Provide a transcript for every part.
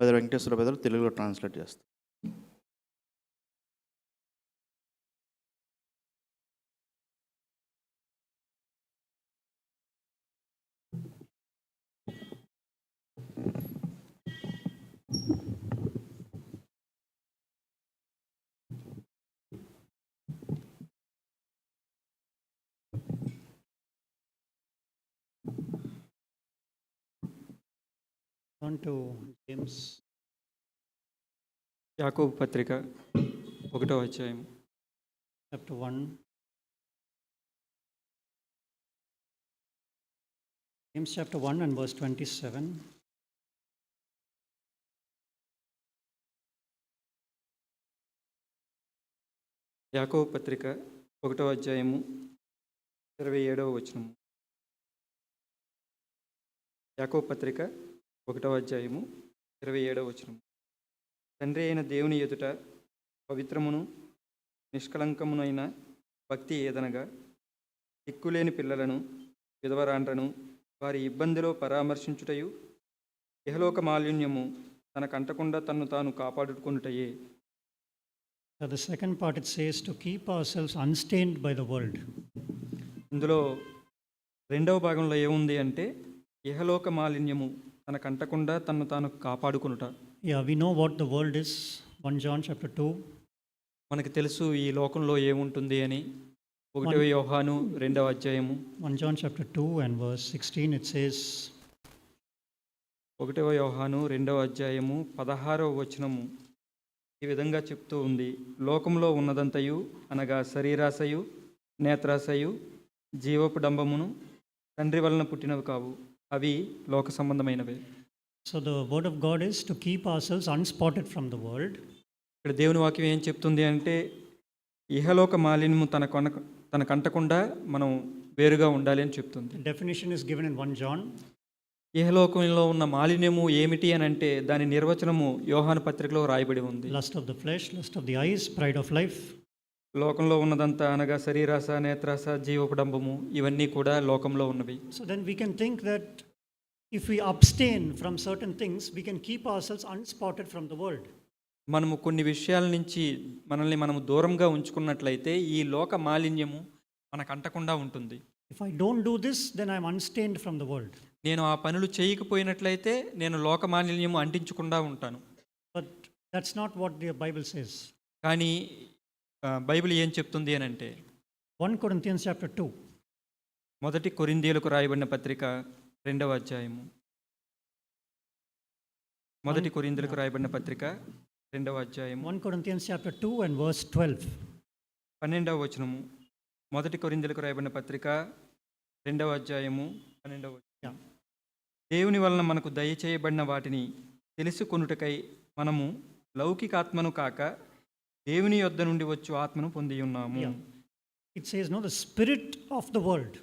Venkateswara brother తెలుగులో translate చేస్తారు. On to James. యాకోబు పత్రిక 1వ అధ్యాయం Chapter 1. James chapter 1 and verse 27. యాకోబు పత్రిక 1వ అధ్యాయము 27వ వచనము. యాకోబు పత్రిక 1వ అధ్యాయము 27వ వచనము. తండ్రి అయిన దేవుని ఎదుట పవిత్రమును నిష్కలంకమునైన భక్తి ఏదనగా దిక్కులేని పిల్లలను విధవరాండ్రను వారి ఇబ్బందిలో పరామర్శించుటయు ఇహలోక మాలిన్యము తనకంటకుండా తన్ను తాను కాపాడుకొనుటయే. So the second part it says to keep ourselves unstained by the world. ఇందులో రెండవ భాగంలో ఏముంది అంటే ఇహలోక మాలిన్యము తనకంటకుండా తన్ను తాను కాపాడుకొనుట. Yeah, we know what the world is. 1 John chapter 2. మనకు తెలుసు ఈ లోకంలో ఏముంటుంది అని. 1వ యోహాను 2వ అధ్యాయము 1 John chapter 2 and verse 16 it says, 1వ యోహాను 2వ అధ్యాయము 16వ వచనము ఈ విధంగా చెప్తూ ఉంది. లోకంలో ఉన్నదంతయు అనగా శరీరాశయు నేత్రాశయు జీవపు డంబమును తండ్రి వలన పుట్టినవి కావు, అవి లోక సంబంధమైనవే. so the word of God is to keep ourselves unspotted from the world. ఇక్కడ దేవుని వాక్యం ఏం చెప్తుంది అంటే ఇహలోక మాలిన్యము తనకంటకుండా మనం వేరుగా ఉండాలి అని చెప్తుంది. The definition is given in 1 John. ఇహలోకంలో ఉన్న మాలిన్యము ఏమిటి అని అంటే దాని నిర్వచనము యోహాను పత్రికలో రాయబడి ఉంది. Lust of the flesh, lust of the eyes, pride of life. లోకంలో ఉన్నదంతా అనగా శరీరాశ నేత్రాశ జీవపడంబము ఇవన్నీ కూడా లోకంలో ఉన్నవి. So then we can think that if we abstain from certain things, we can keep ourselves unspotted from the world. మనము కొన్ని విషయాల నుంచి మనల్ని మనము దూరంగా ఉంచుకున్నట్లయితే ఈ లోక మాలిన్యము మనకు అంటకుండా ఉంటుంది. If I don't do this, then I'm unstained from the world. నేను ఆ పనులు చేయకపోయినట్లయితే నేను లోక మాలిన్యము అంటించకుండా ఉంటాను. But that's not what the Bible says. కానీ బైబిల్ ఏం చెప్తుంది అని అంటే 1 Corinthians chapter 2. 1 కొరింథీయులకు రాయబడిన పత్రిక 2వ అధ్యాయము 1 కొరింథీయులకు రాయబడిన పత్రిక 2వ అధ్యాయము 1 Corinthians chapter 2 and verse 12. 12వ వచనము. 1 కొరింథీయులకు రాయబడిన పత్రిక 2వ అధ్యాయము 12వ వచనం. Yeah. దేవుని వలన మనకు దయచేయబడిన వాటిని తెలుసుకొనుటకై మనము లౌకికాత్మను కాక దేవుని యొద్ద నుండి వచ్చు ఆత్మను పొంది ఉన్నాము. Yeah. It says, no, the spirit of the world.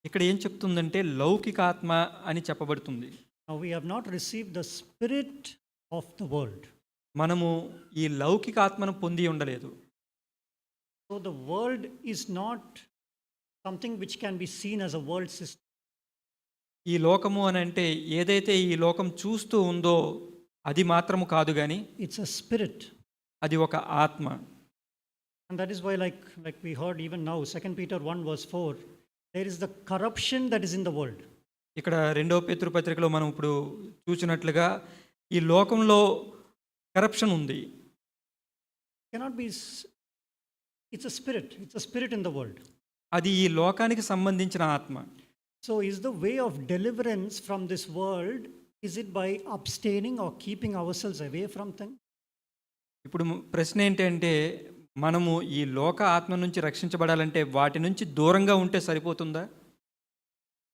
ఇక్కడ ఏం చెప్తుందంటే లౌకికాత్మ అని చెప్పబడుతుంది. Now we have not received the spirit of the world. మనము ఈ లౌకికాత్మను పొంది ఉండలేదు. So the world is not something which can be seen as a world system. ఈ లోకము అని అంటే ఏదైతే ఈ లోకం చూస్తూ ఉందో అది మాత్రము కాదు కానీ It's a spirit. అది ఒక ఆత్మ. And that is why like we heard even now 2 Peter 1 verse 4, there is the corruption that is in the world. ఇక్కడ 2వ పేతురు పత్రికలో మనం ఇప్పుడు చూసినట్లుగా ఈ లోకంలో కరప్షన్ ఉంది. Cannot be it's a spirit in the world. అది ఈ లోకానికి సంబంధించిన ఆత్మ. So is the way of deliverance from this world, is it by abstaining or keeping ourselves away from things? ఇప్పుడు ప్రశ్న ఏంటంటే మనము ఈ లోక ఆత్మ నుంచి రక్షించబడాలంటే వాటి నుంచి దూరంగా ఉంటే సరిపోతుందా?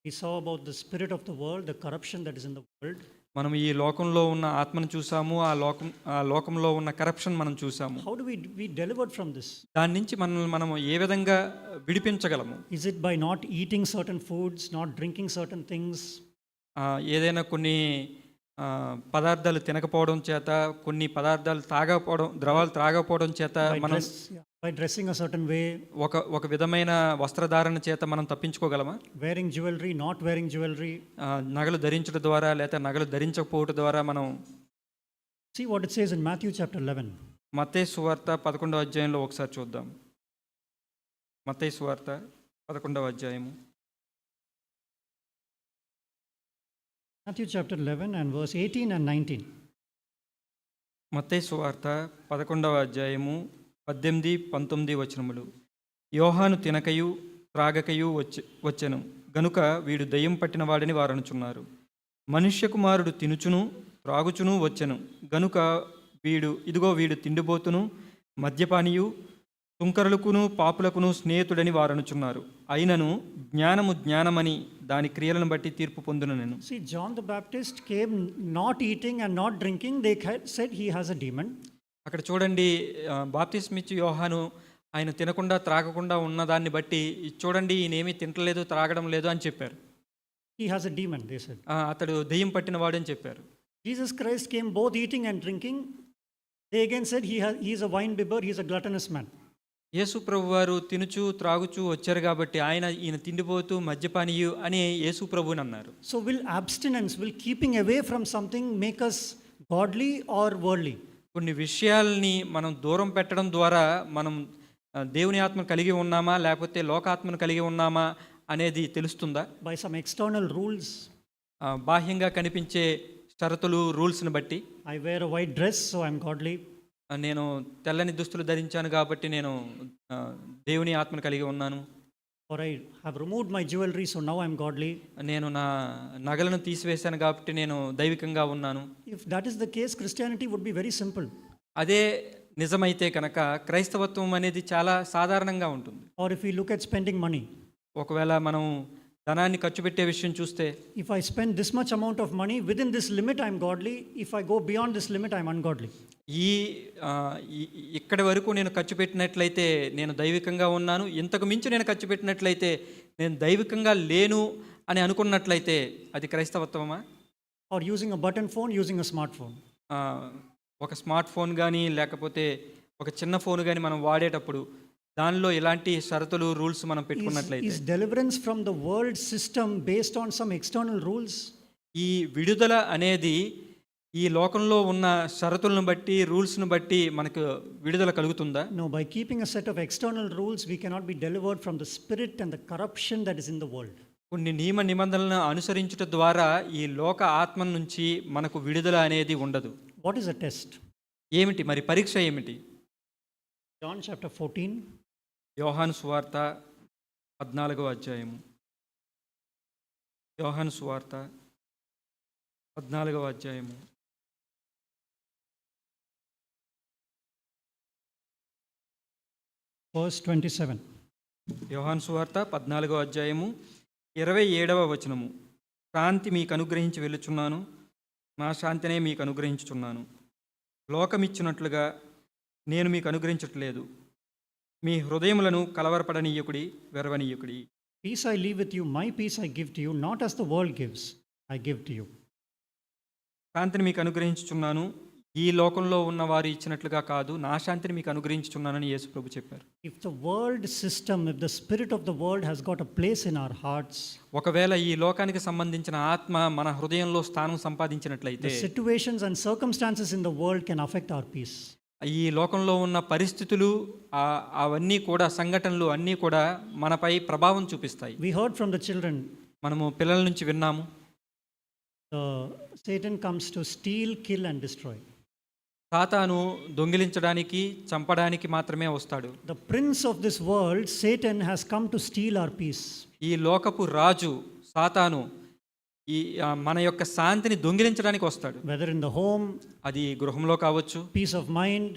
We saw about the spirit of the world, the corruption that is in the world. మనం ఈ లోకంలో ఉన్న ఆత్మను చూసాము, ఆ లోకంలో ఉన్న కరప్షన్ మనం చూసాము. How do we delivered from this? దాని నుంచి మనము ఏ విధంగా విడిపించగలము? Is it by not eating certain foods, not drinking certain things? ఏదైనా కొన్ని పదార్థాలు తినకపోవడం చేత, కొన్ని పదార్థాలు తాగకపోవడం, ద్రవాలు త్రాగకపోవడం చేత మనం By dressing a certain way, ఒక విధమైన వస్త్రధారణ చేత మనం తప్పించుకోగలమా? wearing jewelry, not wearing jewelry, నగలు ధరించడం ద్వారా లేదా నగలు ధరించకపోవడం ద్వారా మనం See what it says in Matthew chapter 11. మత్తయి సువార్త 11వ అధ్యాయంలో ఒకసారి చూద్దాం. మత్తయి సువార్త 11వ అధ్యాయము. Matthew chapter 11 and verse 18 and 19. మత్తయి సువార్త 11వ అధ్యాయము 18, 19 వచనములు. యోహాను తినకయు త్రాగకయు వచ్చెను గనుక వీడు దయ్యం పట్టిన వాడని వారనుచున్నారు. మనుష్య కుమారుడు తినుచును త్రాగుచును వచ్చెను గనుక వీడు తిండిపోతును మద్యపానియు తుంకరులకును పాపులకును స్నేహితుడని వారనుచున్నారు. అయినను జ్ఞానమని దాని క్రియలను బట్టి తీర్పు పొందును నేను. See, John the Baptist came not eating and not drinking. They said he has a demon. అక్కడ చూడండి, బాప్తిస్మిచ్చు యోహాను ఆయన తినకుండా త్రాగకుండా ఉన్నదాన్ని బట్టి చూడండి ఈయనేమీ తింటలేదు త్రాగడం లేదు అని చెప్పారు. He has a demon, they said. అతడు దెయ్యం పట్టినవాడు అని చెప్పారు. Jesus Christ came both eating and drinking. They again said he is a wine bibber, he is a gluttonous man. యేసు ప్రభు వారు తినుచు త్రాగుచూ వచ్చారు కాబట్టి ఈయన తిండిపోతూ మద్యపానీయు అని యేసు ప్రభుని అన్నారు. So will abstinence, will keeping away from something make us godly or worldly? కొన్ని విషయాల్ని మనం దూరం పెట్టడం ద్వారా మనం దేవుని ఆత్మను కలిగి ఉన్నామా లేకపోతే లోకాత్మను కలిగి ఉన్నామా అనేది తెలుస్తుందా? By some external rules. బాహ్యంగా కనిపించే షరతులు రూల్స్ని బట్టి. I wear a white dress, so I'm godly. నేను తెల్లని దుస్తులు ధరించాను కాబట్టి నేను దేవుని ఆత్మను కలిగి ఉన్నాను. Or I have removed my jewelry, so now I'm godly. నేను నా నగలను తీసివేశాను కాబట్టి నేను దైవికంగా ఉన్నాను. If that is the case, Christianity would be very simple. అదే నిజమైతే కనుక క్రైస్తవత్వం అనేది చాలా సాధారణంగా ఉంటుంది. Or if we look at spending money. ఒకవేళ మనం ధనాన్ని ఖర్చు పెట్టే విషయం చూస్తే, if I spend this much amount of money, within this limit I'm godly. If I go beyond this limit, I'm ungodly. ఇక్కడి వరకు నేను ఖర్చు పెట్టినట్లయితే నేను దైవికంగా ఉన్నాను, ఇంతకు మించి నేను ఖర్చు పెట్టినట్లయితే నేను దైవికంగా లేను అని అనుకున్నట్లయితే అది క్రైస్తవత్వమా? Or using a button phone, using a smartphone. ఒక స్మార్ట్ ఫోన్ కానీ లేకపోతే ఒక చిన్న ఫోన్ కానీ మనం వాడేటప్పుడు దానిలో ఇలాంటి షరతులు రూల్స్ మనం పెట్టుకున్నట్లయితే, is deliverance from the world system based on some external rules? ఈ విడుదల అనేది ఈ లోకంలో ఉన్న షరతులను బట్టి రూల్స్ను బట్టి మనకు విడుదల కలుగుతుందా? No, by keeping a set of external rules we cannot be delivered from the spirit and the corruption that is in the world. కొన్ని నియమ నిబంధనలను అనుసరించుట ద్వారా ఈ లోక ఆత్మ నుంచి మనకు విడుదల అనేది ఉండదు. What is a test? ఏమిటి మరి పరీక్ష ఏమిటి? John chapter 14. యోహాను సువార్త 14వ అధ్యాయము. యోహాను సువార్త 14వ అధ్యాయము. Verse 27. యోహాను సువార్త 14వ అధ్యాయము 27వ వచనము. శాంతి మీకు అనుగ్రహించి వెళ్ళుచున్నాను, నా శాంతినే మీకు అనుగ్రహించుచున్నాను. లోకమిచ్చినట్లుగా నేను మీకు అనుగ్రహించట్లేదు. మీ హృదయములను కలవరపడనీయకుడి, వెరవనీయకుడి. Peace I leave with you, my peace I give to you, not as the world gives, I give to you. శాంతిని మీకు అనుగ్రహించుచున్నాను, ఈ లోకంలో ఉన్న వారు ఇచ్చినట్లుగా కాదు, నా శాంతిని మీకు అనుగ్రహించుచున్నానని యేసు ప్రభు చెప్పారు. If the world system, if the spirit of the world has got a place in our hearts, ఒకవేళ ఈ లోకానికి సంబంధించిన ఆత్మ మన హృదయంలో స్థానం సంపాదించినట్లయితే, the situations and circumstances in the world can affect our peace. ఈ లోకంలో ఉన్న పరిస్థితులు అవన్నీ కూడా సంఘటనలు అన్నీ కూడా మనపై ప్రభావం చూపిస్తాయి. We heard from the children. మనము పిల్లల నుంచి విన్నాము, Satan comes to steal, kill and destroy. సాతాను దొంగిలించడానికి చంపడానికి మాత్రమే వస్తాడు. The prince of this world, Satan, has come to steal our peace. ఈ లోకపు రాజు సాతాను మన యొక్క శాంతిని దొంగిలించడానికి వస్తాడు. Whether in the home, అది గృహంలో కావచ్చు, peace of mind,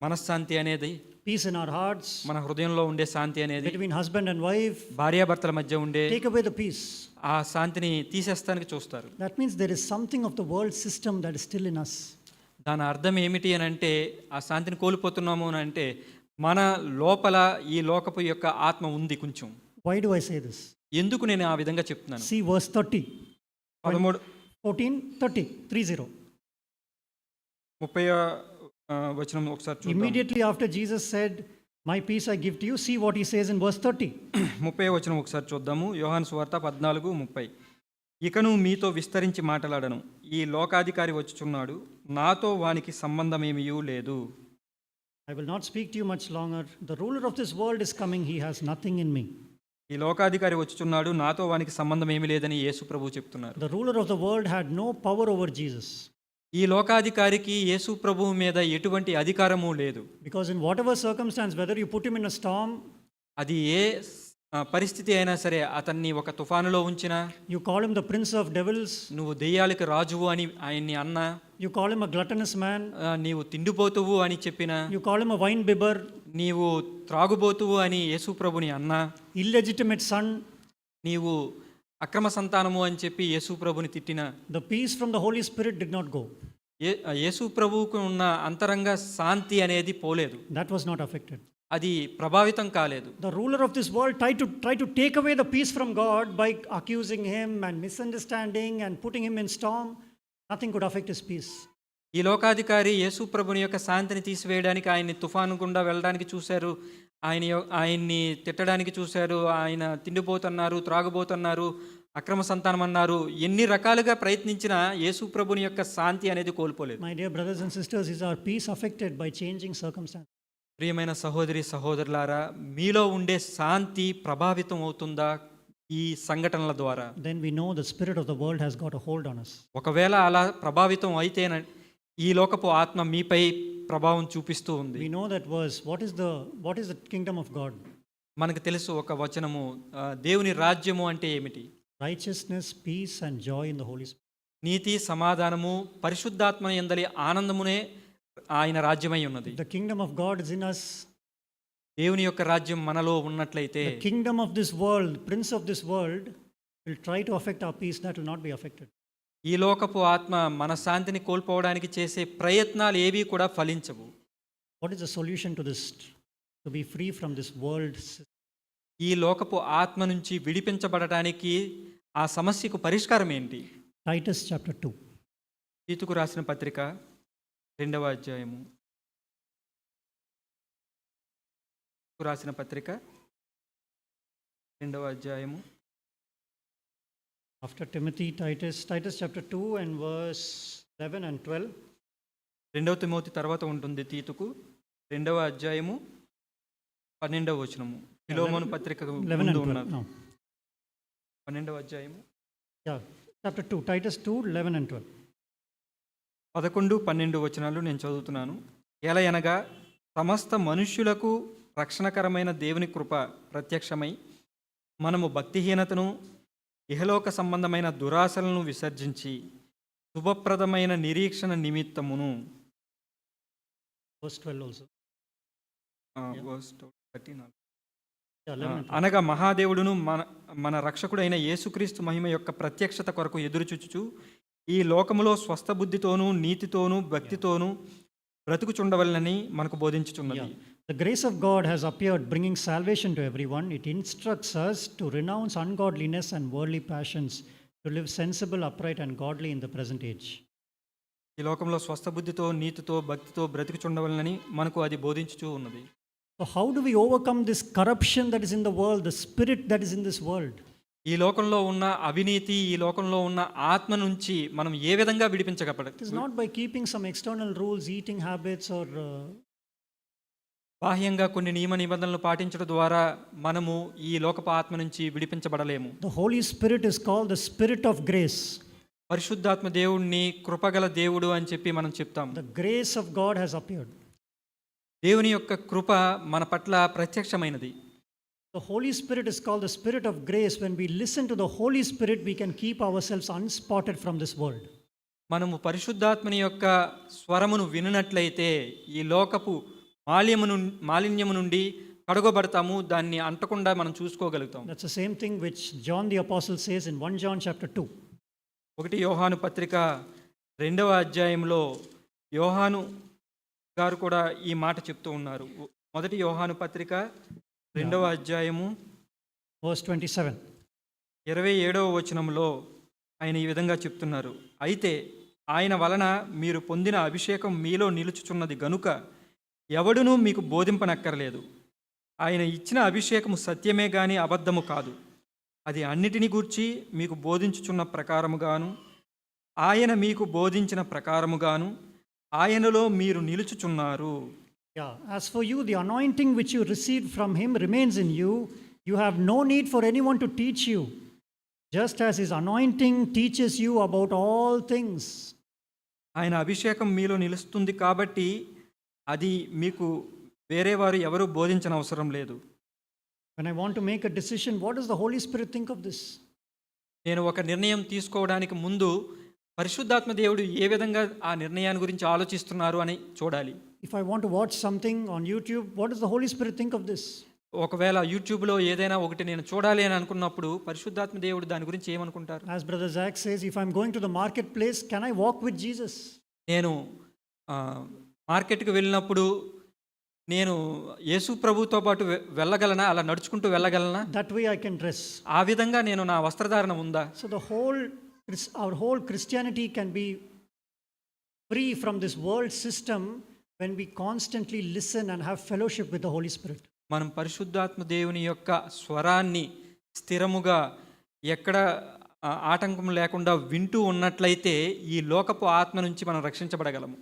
మనశ్శాంతి అనేది, peace in our hearts, మన హృదయంలో ఉండే శాంతి అనేది, between husband and wife, భార్యాభర్తల మధ్య ఉండే, take away the peace. ఆ శాంతిని తీసేస్తానికి చూస్తారు. That means there is something of the world system that is still in us. దాని అర్థం ఏమిటి అని అంటే, ఆ శాంతిని కోల్పోతున్నాము అని అంటే మన లోపల ఈ లోకపు యొక్క ఆత్మ ఉంది కొంచెం. Why do I say this? ఎందుకు నేను ఆ విధంగా చెప్తున్నాను? See verse 30. 14, 30, 30. 30 వచనం ఒకసారి చూద్దాం. Immediately after Jesus said, my peace I give to you, see what he says in verse 30. 30 వచనం ఒకసారి చూద్దాము. యోహాను సువార్త 14:30. ఇకను మీతో విస్తరించి మాట్లాడను. ఈ లోకాధికారి వచ్చుచున్నాడు, నాతో వానికి సంబంధమేమీ లేదు. I will not speak to you much longer. The ruler of this world is coming. He has nothing in me. ఈ లోకాధికారి వచ్చుచున్నాడు, నాతో వానికి సంబంధం ఏమీ లేదని యేసు ప్రభువు చెప్తున్నారు. The ruler of the world had no power over Jesus. ఈ లోకాధికారికి యేసు ప్రభువు మీద ఎటువంటి అధికారము లేదు. Because in whatever circumstance, whether you put him in a storm, అది ఏ పరిస్థితి అయినా సరే, అతన్ని ఒక తుఫానులో ఉంచినా, you call him the prince of devils, నువ్వు దెయ్యాలకు రాజువు అని ఆయన్ని అన్నా, you call him a gluttonous man, నీవు తిండిపోతువు అని చెప్పినా, you call him a wine bibber, నీవు త్రాగుబోతువు అని యేసు ప్రభుని అన్నా, illegitimate son, నీవు అక్రమ సంతానము అని చెప్పి యేసు ప్రభుని తిట్టినా, the peace from the Holy Spirit did not go. యేసు ప్రభువుకు ఉన్న అంతరంగ శాంతి అనేది పోలేదు, That was not affected. అది ప్రభావితం కాలేదు. The ruler of this world tried to take away the peace from God by accusing him and misunderstanding and putting him in storm. Nothing could affect his peace. ఈ లోకాధికారి యేసు ప్రభుని యొక్క శాంతిని తీసివేయడానికి ఆయన్ని తుఫాను గుండా వెళ్ళడానికి చూశారు, ఆయన్ని తిట్టడానికి చూశారు, ఆయన తిండిపోతున్నారు, త్రాగుబోతున్నారు, అక్రమ సంతానం అన్నారు. ఎన్ని రకాలుగా ప్రయత్నించినా యేసు ప్రభుని యొక్క శాంతి అనేది కోల్పోలేదు. My dear brothers and sisters, is our peace affected by changing circumstances? ప్రియమైన సహోదరి సహోదరులారా, మీలో ఉండే శాంతి ప్రభావితం అవుతుందా ఈ సంఘటనల ద్వారా? Then we know the spirit of the world has got a hold on us. ఒకవేళ అలా ప్రభావితం అయితే ఈ లోకపు ఆత్మ మీపై ప్రభావం చూపిస్తూ ఉంది. We know that verse. What is the kingdom of God? మనకు తెలుసు ఒక వచనము, దేవుని రాజ్యము అంటే ఏమిటి? Righteousness, peace and joy in the Holy Spirit. నీతి, సమాధానము, పరిశుద్ధాత్మ యందలి ఆనందమునే ఆయన రాజ్యమై ఉన్నది. The kingdom of God is in us. దేవుని యొక్క రాజ్యం మనలో ఉన్నట్లయితే The kingdom of this world, prince of this world, will try to affect our peace. That will not be affected. ఈ లోకపు ఆత్మ మన శాంతిని కోల్పోవడానికి చేసే ప్రయత్నాలు ఏవి కూడా ఫలించవు. What is the solution to this? To be free from this world. ఈ లోకపు ఆత్మ నుంచి విడిపించబడటానికి ఆ సమస్యకు పరిష్కారం ఏంటి? Titus chapter 2. తీతుకు రాసిన పత్రిక 2వ అధ్యాయము. రాసిన పత్రిక 2వ అధ్యాయము. After Timothy, Titus chapter 2 and verse 11 and 12. 2వ తిమోతి తర్వాత ఉంటుంది తీతుకు 2వ అధ్యాయము 12వ వచనము. ఫిలోమోను పత్రిక 11 and 12. No. 12వ అధ్యాయము. Yeah, chapter 2, Titus 2, 11 and 12. 11, 12 వచనాలు నేను చదువుతున్నాను. ఎలయనగా సమస్త మనుష్యులకు రక్షణకరమైన దేవుని కృప ప్రత్యక్షమై మనము భక్తిహీనతను, ఇహలోక సంబంధమైన దురాశలను విసర్జించి శుభప్రదమైన నిరీక్షణ నిమిత్తమును. Verse 12 also. verse 13. Yeah, 11 and 12. అనగా మహాదేవుడును మన రక్షకుడైన యేసుక్రీస్తు మహిమ యొక్క ప్రత్యక్షత కొరకు ఎదురుచూచుచు ఈ లోకములో స్వస్థ బుద్ధితోనూ నీతితోనూ భక్తితోనూ బ్రతుకుచుండవలనని మనకు బోధించుచున్నది. The grace of God has appeared, bringing salvation to everyone. It instructs us to renounce ungodliness and worldly passions, to live sensible, upright and godly in the present age. ఈ లోకంలో స్వస్థ బుద్ధితో నీతితో భక్తితో బ్రతుకుచుండవలనని మనకు అది బోధించుచూ ఉన్నది. So how do we overcome this corruption that is in the world, the spirit that is in this world? ఈ లోకంలో ఉన్న అవినీతి, ఈ లోకంలో ఉన్న ఆత్మ నుంచి మనం ఏ విధంగా విడిపించగలదు? It is not by keeping some external rules, eating habits or బాహ్యంగా కొన్ని నియమ నిబంధనలు పాటించడం ద్వారా మనము ఈ లోకపు ఆత్మ నుంచి విడిపించబడలేము. The Holy Spirit is called the Spirit of grace. పరిశుద్ధాత్మ దేవుణ్ణి కృపగల దేవుడు అని చెప్పి మనం చెప్తాం. The grace of God has appeared. దేవుని యొక్క కృప మన పట్ల ప్రత్యక్షమైనది. The Holy Spirit is called the Spirit of grace. When we listen to the Holy Spirit, we can keep ourselves unspotted from this world. మనము పరిశుద్ధాత్మని యొక్క స్వరమును వినున్నట్లయితే ఈ లోకపు మాలిన్యము నుండి కడుగబడతాము, దాన్ని అంటకుండా మనం చూసుకోగలుగుతాం. That's the same thing which John the Apostle says in 1 John chapter 2. 1 యోహాను పత్రిక 2వ అధ్యాయంలో యోహాను గారు కూడా ఈ మాట చెప్తూ ఉన్నారు. 1 యోహాను పత్రిక 2వ అధ్యాయము Verse 27. 27వ వచనంలో ఆయన ఈ విధంగా చెప్తున్నారు. అయితే ఆయన వలన మీరు పొందిన అభిషేకం మీలో నిలుచుచున్నది గనుక ఎవడునూ మీకు బోధింపనక్కర్లేదు. ఆయన ఇచ్చిన అభిషేకము సత్యమే గాని అబద్ధము కాదు. అది అన్నిటిని గూర్చి మీకు బోధించుచున్న ప్రకారముగాను ఆయన మీకు బోధించిన ప్రకారముగాను ఆయనలో మీరు నిలుచుచున్నారు. Yeah, as for you, the anointing which you received from him remains in you. You have no need for anyone to teach you, just as his anointing teaches you about all things. ఆయన అభిషేకం మీలో నిలుస్తుంది కాబట్టి అది మీకు వేరే వారు ఎవరు బోధించిన అవసరం లేదు. When I want to make a decision, what does the Holy Spirit think of this? నేను ఒక నిర్ణయం తీసుకోవడానికి ముందు పరిశుద్ధాత్మ దేవుడు ఏ విధంగా ఆ నిర్ణయాన్ని గురించి ఆలోచిస్తున్నారు అని చూడాలి. If I want to watch something on YouTube, what does the Holy Spirit think of this? ఒకవేళ యూట్యూబ్లో ఏదైనా ఒకటి నేను చూడాలి అని అనుకున్నప్పుడు పరిశుద్ధాత్మ దేవుడు దాని గురించి ఏమనుకుంటారు? As Brother Zach says, if I'm going to the marketplace, can I walk with Jesus? నేను మార్కెట్కి వెళ్ళినప్పుడు నేను యేసు ప్రభుతో పాటు వెళ్ళగలనా, అలా నడుచుకుంటూ వెళ్ళగలనా? That way I can dress. ఆ విధంగా నేను నా వస్త్రధారణ ఉందా? So our whole Christianity can be free from this world system when we constantly listen and have fellowship with the Holy Spirit. మనం పరిశుద్ధాత్మ దేవుని యొక్క స్వరాన్ని స్థిరముగా ఎక్కడ ఆటంకం లేకుండా వింటూ ఉన్నట్లయితే ఈ లోకపు ఆత్మ నుంచి మనం రక్షించబడగలము.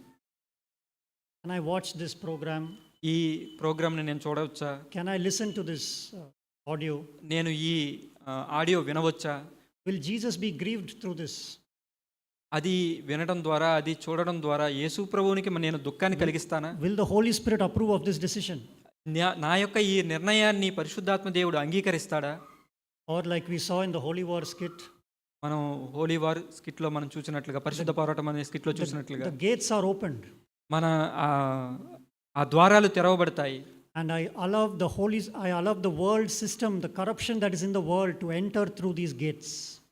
Can I watch this program? ఈ ప్రోగ్రామ్ని నేను చూడవచ్చా? Can I listen to this audio? నేను ఈ audio వినవచ్చా? Will Jesus be grieved through this? అది వినడం ద్వారా, అది చూడడం ద్వారా యేసు ప్రభువునికి నేను దుఃఖాన్ని కలిగిస్తానా? Will the Holy Spirit approve of this decision? నా యొక్క ఈ నిర్ణయాన్ని పరిశుద్ధాత్మ దేవుడు అంగీకరిస్తాడా? Or like we saw in the Holy War skit, మనం హోలీ వార్ స్కిట్లో మనం చూసినట్లుగా, పరిశుద్ధ పోరాటం అనే స్కిట్లో చూసినట్లుగా the gates are opened. మన ఆ ద్వారాలు తెరవబడతాయి. And I allow the world system, the corruption that is in the world to enter through these gates.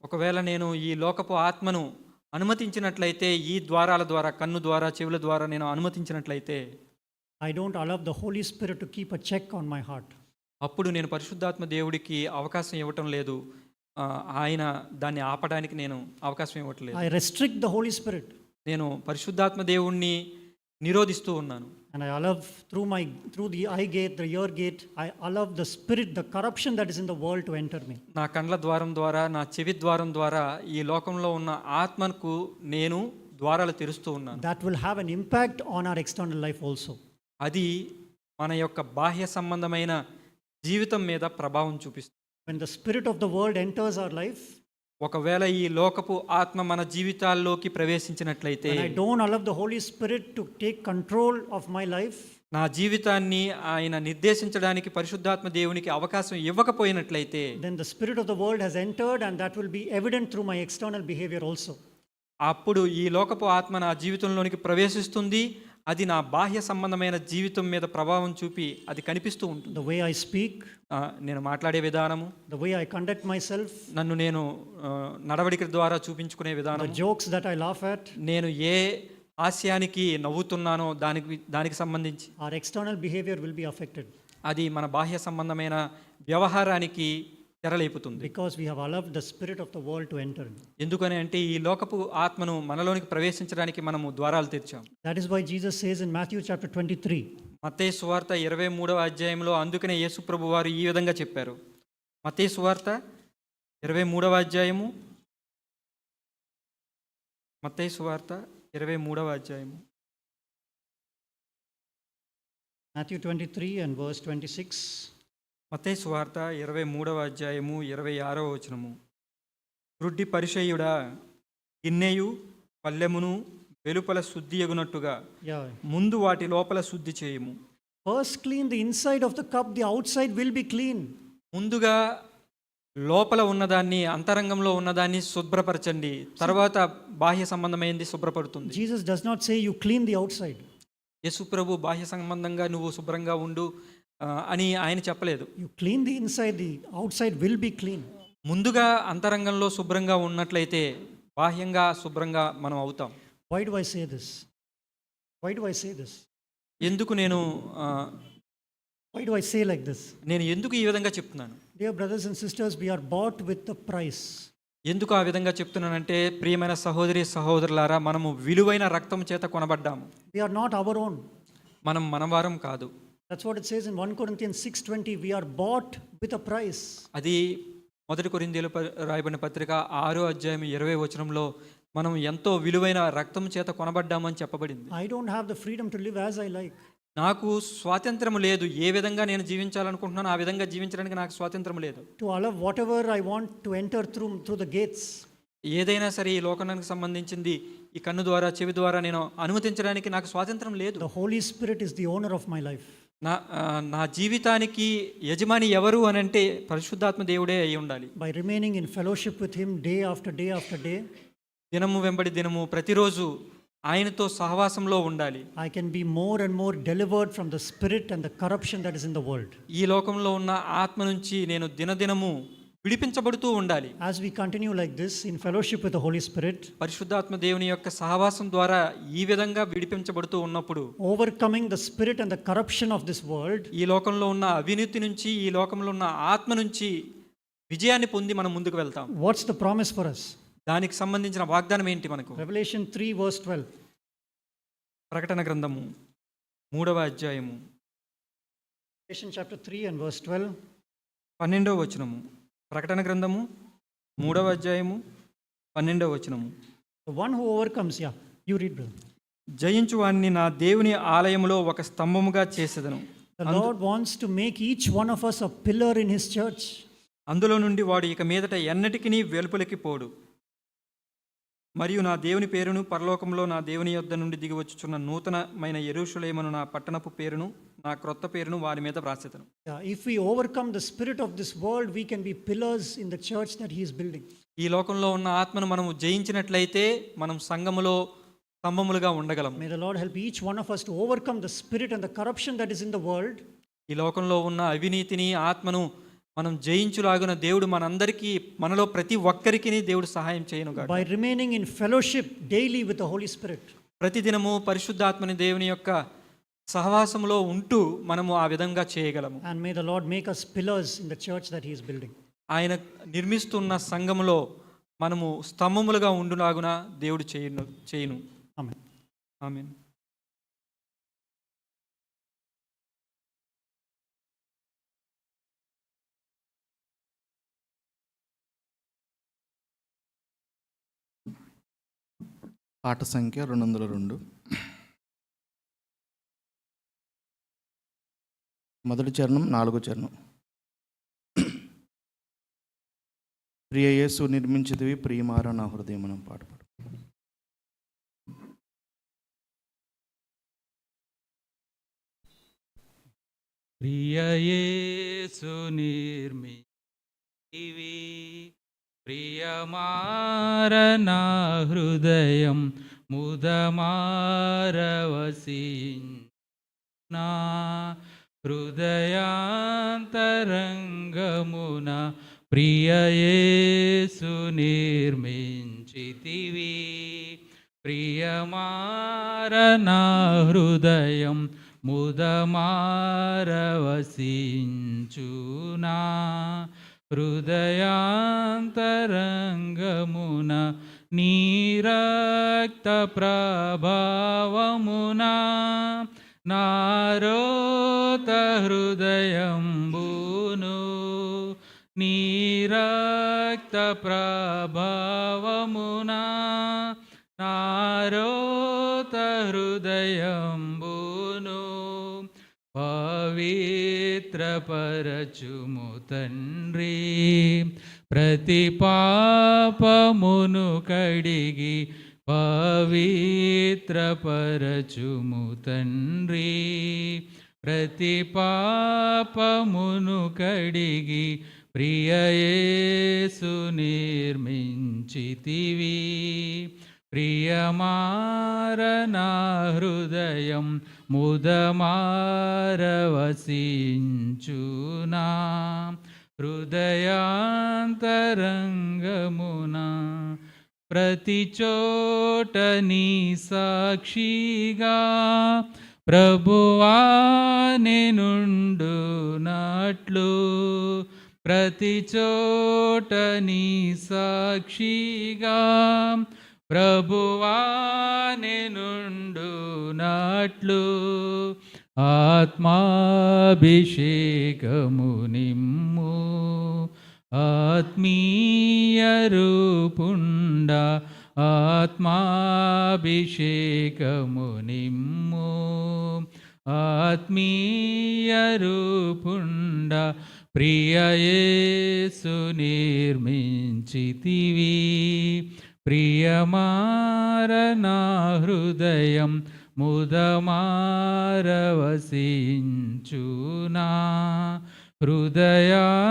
ఒకవేళ నేను ఈ లోకపు ఆత్మను అనుమతించినట్లయితే, ఈ ద్వారాల ద్వారా, కన్ను ద్వారా, చెవుల ద్వారా నేను అనుమతించినట్లయితే, I don't allow the Holy Spirit to keep a check on my heart. అప్పుడు నేను పరిశుద్ధాత్మ దేవుడికి అవకాశం ఇవ్వటం లేదు. ఆయన దాన్ని ఆపడానికి నేను అవకాశం ఇవ్వట్లేదు. I restrict the Holy Spirit. నేను పరిశుద్ధాత్మ దేవుణ్ణి నిరోధిస్తూ ఉన్నాను. And I allow through the eye gate, the ear gate, I allow the spirit, the corruption that is in the world to enter me. నా కండ్ల ద్వారం ద్వారా, నా చెవి ద్వారం ద్వారా ఈ లోకంలో ఉన్న ఆత్మకు నేను ద్వారాలు తెరుస్తూ ఉన్నాను. That will have an impact on our external life also. అది మన యొక్క బాహ్య సంబంధమైన జీవితం మీద ప్రభావం చూపిస్తుంది. When the spirit of the world enters our life, ఒకవేళ ఈ లోకపు ఆత్మ మన జీవితాల్లోకి ప్రవేశించినట్లయితే, when I don't allow the Holy Spirit to take control of my life, నా జీవితాన్ని ఆయన నిర్దేశించడానికి పరిశుద్ధాత్మ దేవునికి అవకాశం ఇవ్వకపోయినట్లయితే, then the spirit of the world has entered and that will be evident through my external behavior also. అప్పుడు ఈ లోకపు ఆత్మ నా జీవితంలోనికి ప్రవేశిస్తుంది. అది నా బాహ్య సంబంధమైన జీవితం మీద ప్రభావం చూపి అది కనిపిస్తూ ఉంటుంది. The way I speak, నేను మాట్లాడే విధానము, the way I conduct myself, నన్ను నేను నడవడిక ద్వారా చూపించుకునే విధానం, the jokes that I laugh at, నేను ఏ హాస్యానికి నవ్వుతున్నానో దానికి సంబంధించి our external behavior will be affected. అది మన బాహ్య సంబంధమైన వ్యవహారానికి తెరలేపుతుంది. Because we have allowed the spirit of the world to enter. ఎందుకని అంటే ఈ లోకపు ఆత్మను మనలోనికి ప్రవేశించడానికి మనము ద్వారాలు తెరిచాం. That is why Jesus says in Matthew chapter 23. మత్తయి సువార్త 23వ అధ్యాయంలో అందుకనే యేసు ప్రభు వారు ఈ విధంగా చెప్పారు. మత్తయి సువార్త 23వ అధ్యాయము, మత్తయి సువార్త 23వ అధ్యాయము, Matthew 23 and verse 26. మత్తయి సువార్త 23వ అధ్యాయము 26వ వచనము. గ్రుడ్డి పరిసయ్యుడా, గిన్నెయు పల్లెమును వెలుపల శుద్ధి ఎగునట్టుగా ముందు వాటి లోపల శుద్ధి చేయము. First clean the inside of the cup, the outside will be clean. ముందుగా లోపల ఉన్నదాన్ని, అంతరంగంలో ఉన్నదాన్ని శుభ్రపరచండి, తర్వాత బాహ్య సంబంధమైనది శుభ్రపడుతుంది. Jesus does not say you clean the outside. యేసు ప్రభు బాహ్య సంబంధంగా నువ్వు శుభ్రంగా ఉండు అని ఆయన చెప్పలేదు. You clean the inside, the outside will be clean. ముందుగా అంతరంగంలో శుభ్రంగా ఉన్నట్లయితే బాహ్యంగా శుభ్రంగా మనం అవుతాం. Why do I say this? Why do I say this? ఎందుకు నేను Why do I say like this? నేను ఎందుకు ఈ విధంగా చెప్తున్నాను? Dear brothers and sisters, we are bought with the price. ఎందుకు ఆ విధంగా చెప్తున్నానంటే, ప్రియమైన సహోదరి సహోదరులారా, మనము విలువైన రక్తం చేత కొనబడ్డాము. We are not our own. మనం మనవారం కాదు. That's what it says in 1 Corinthians 6:20. We are bought with a price. అది మొదటి కొరింథీయులు రాయబడిన పత్రిక 6:20 మనం ఎంతో విలువైన రక్తం చేత కొనబడ్డామని చెప్పబడింది. I don't have the freedom to live as I like. నాకు స్వాతంత్రం లేదు. ఏ విధంగా నేను జీవించాలనుకుంటున్నానో ఆ విధంగా జీవించడానికి నాకు స్వాతంత్రం లేదు. To allow whatever I want to enter through the gates. ఏదైనా సరే ఈ లోకానికి సంబంధించింది ఈ కన్ను ద్వారా చెవి ద్వారా నేను అనుమతించడానికి నాకు స్వాతంత్రం లేదు. The Holy Spirit is the owner of my life. నా జీవితానికి యజమాని ఎవరు అని అంటే పరిశుద్ధాత్మ దేవుడే అయి ఉండాలి. By remaining in fellowship with him day after day after day, దినము వెంబడి దినము ప్రతిరోజు ఆయనతో సహవాసంలో ఉండాలి. I can be more and more delivered from the spirit and the corruption that is in the world. ఈ లోకంలో ఉన్న ఆత్మ నుంచి నేను దినదినము విడిపించబడుతూ ఉండాలి. As we continue like this in fellowship with the Holy Spirit, పరిశుద్ధాత్మ దేవుని యొక్క సహవాసం ద్వారా ఈ విధంగా విడిపించబడుతూ ఉన్నప్పుడు overcoming the spirit and the corruption of this world, ఈ లోకంలో ఉన్న అవినీతి నుంచి ఈ లోకంలో ఉన్న ఆత్మ నుంచి విజయాన్ని పొంది మనం ముందుకు వెళ్తాం. what's the promise for us? దానికి సంబంధించిన వాగ్దానం ఏంటి మనకు? Revelation 3 verse 12. ప్రకటన గ్రంథము 3వ అధ్యాయము Revelation chapter 3 and verse 12. 12వ వచనము. ప్రకటన గ్రంథము 3వ అధ్యాయము 12వ వచనము. The one who overcomes, yeah, you read, brother. జయించు వాణ్ణి నా దేవుని ఆలయములో ఒక స్తంభముగా చేసేదను. The Lord wants to make each one of us a pillar in his church. అందులో నుండి వాడు ఇక మీదట ఎన్నటికినీ వెలుపలికి పోడు. మరియు నా దేవుని పేరును పరలోకంలో నా దేవుని యొద్ద నుండి దిగివచ్చుచున్న నూతనమైన యెరూషలేమును నా పట్టణపు పేరును నా క్రొత్త పేరును వారి మీద వ్రాసెదను. If we overcome the spirit of this world, we can be pillars in the church that he is building. ఈ లోకంలో ఉన్న ఆత్మను మనము జయించినట్లయితే మనం సంఘములో స్తంభములుగా ఉండగలము. May the Lord help each one of us to overcome the spirit and the corruption that is in the world. ఈ లోకంలో ఉన్న అవినీతిని ఆత్మను మనం జయించులాగున దేవుడు మనందరికీ మనలో ప్రతి ఒక్కరికి దేవుడు సహాయం చేయనుగాక. By remaining in fellowship daily with the Holy Spirit. ప్రతిదినము పరిశుద్ధాత్మని దేవుని యొక్క సహవాసంలో ఉంటూ మనము ఆ విధంగా చేయగలము. And may the Lord make us pillars in the church that he is building. ఆయన నిర్మిస్తున్న సంఘములో మనము స్తంభములుగా ఉండులాగున దేవుడు చేయును. Amen. ఆమేన్. పాట సంఖ్య 202. మొదటి చరణం 4వ చరణం. ప్రియ యేసు నిర్మించితివి ప్రియమార నా హృదయమున పాటపాడు. ప్రియ యేసు నిర్మించితివి ప్రియమార నా హృదయం ముదమారవసినా హృదయాంతరంగమున ప్రియ యేసు నిర్మించితివి ప్రియమార నా హృదయం ముదమారవసించునా హృదయాంతరంగమున నీ రక్త ప్రభావమునా నారోత హృదయంబును నీ రక్త ప్రభావమునా నారోత హృదయంబును పవిత్రపరచుము తండ్రి ప్రతి పాపమును కడిగి పవిత్రపరచుము తండ్రి ప్రతి పాపమును కడిగి ప్రియ యేసు నిర్మించితివి ప్రియమార నా హృదయం ముదమారవసించునా హృదయాంతరంగమున ప్రతి చోట నీ సాక్షిగా ప్రభువా నేనుండునట్లు ప్రతి చోట నీ సాక్షిగా ప్రభువా నేనుండునట్లు ఆత్మాభిషేకము నిమ్ము ఆత్మీయ రూపుండ ఆత్మాభిషేకము నిమ్ము. ఆత్మీయ రూపుండ ప్రియ యేసు నిర్మించితివి. ప్రియమార నా హృదయం ముదమారవసించునా హృదయాంతరంగమునా.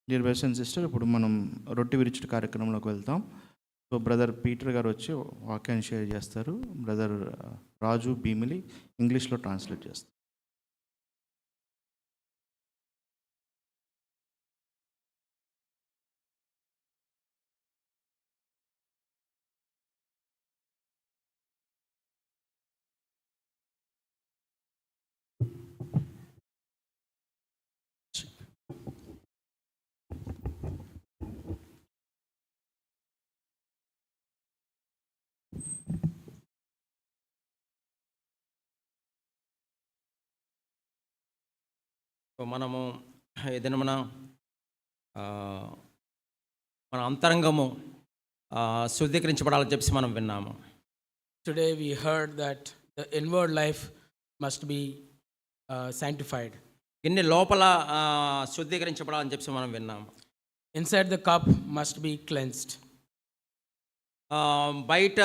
డియర్ బ్రదర్స్ అండ్ సిస్టర్, ఇప్పుడు మనం రొట్టె విరుచుట కార్యక్రమంలోకి వెళ్తాం. సో బ్రదర్ పీటర్ గారు వచ్చి వాక్యాన్ని షేర్ చేస్తారు. బ్రదర్ రాజు భీమిలి ఇంగ్లీష్లో ట్రాన్స్లేట్ చేస్తారు. సో మనము ఏదైనా మన అంతరంగము శుద్ధీకరించబడాలని చెప్పి మనం విన్నాము. Today we heard that the inward life must be sanctified. ఇన్ని లోపల శుద్ధీకరించబడాలని చెప్పి మనం విన్నాము. Inside the cup must be cleansed. బయట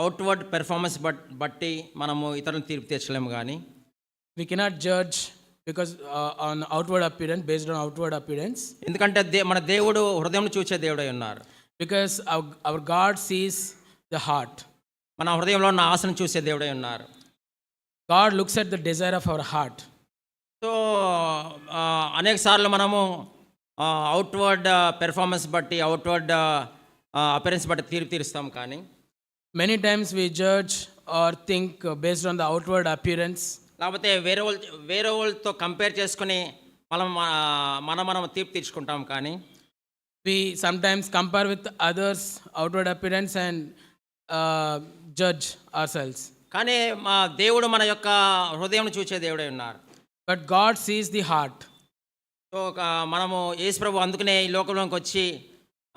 అవుట్వర్డ్ పెర్ఫార్మెన్స్ బట్టి మనము ఇతరులను తీర్పు తీర్చలేము. కానీ We cannot judge because on outward appearance, based on outward appearance, ఎందుకంటే మన దేవుడు హృదయం చూసే దేవుడై ఉన్నారు. because our God sees the heart. మన హృదయంలో ఉన్న ఆశను చూసే దేవుడై ఉన్నారు. God looks at the desire of our heart. So అనేక సార్లు మనము అవుట్వర్డ్ పెర్ఫార్మెన్స్ బట్టి అవుట్వర్డ్ అపిరెన్స్ బట్టి తీర్పు తీరుస్తాం. కానీ Many times we judge or think based on the outward appearance. లేకపోతే వేరే వాళ్ళతో కంపేర్ చేసుకుని మనం తీర్పు తీర్చుకుంటాం. కానీ We sometimes compare with others' outward appearance and judge ourselves. కానీ మా దేవుడు మన యొక్క హృదయం చూసే దేవుడై ఉన్నారు. But God sees the heart. So మనము యేసు ప్రభు అందుకనే ఈ లోకంలోకి వచ్చి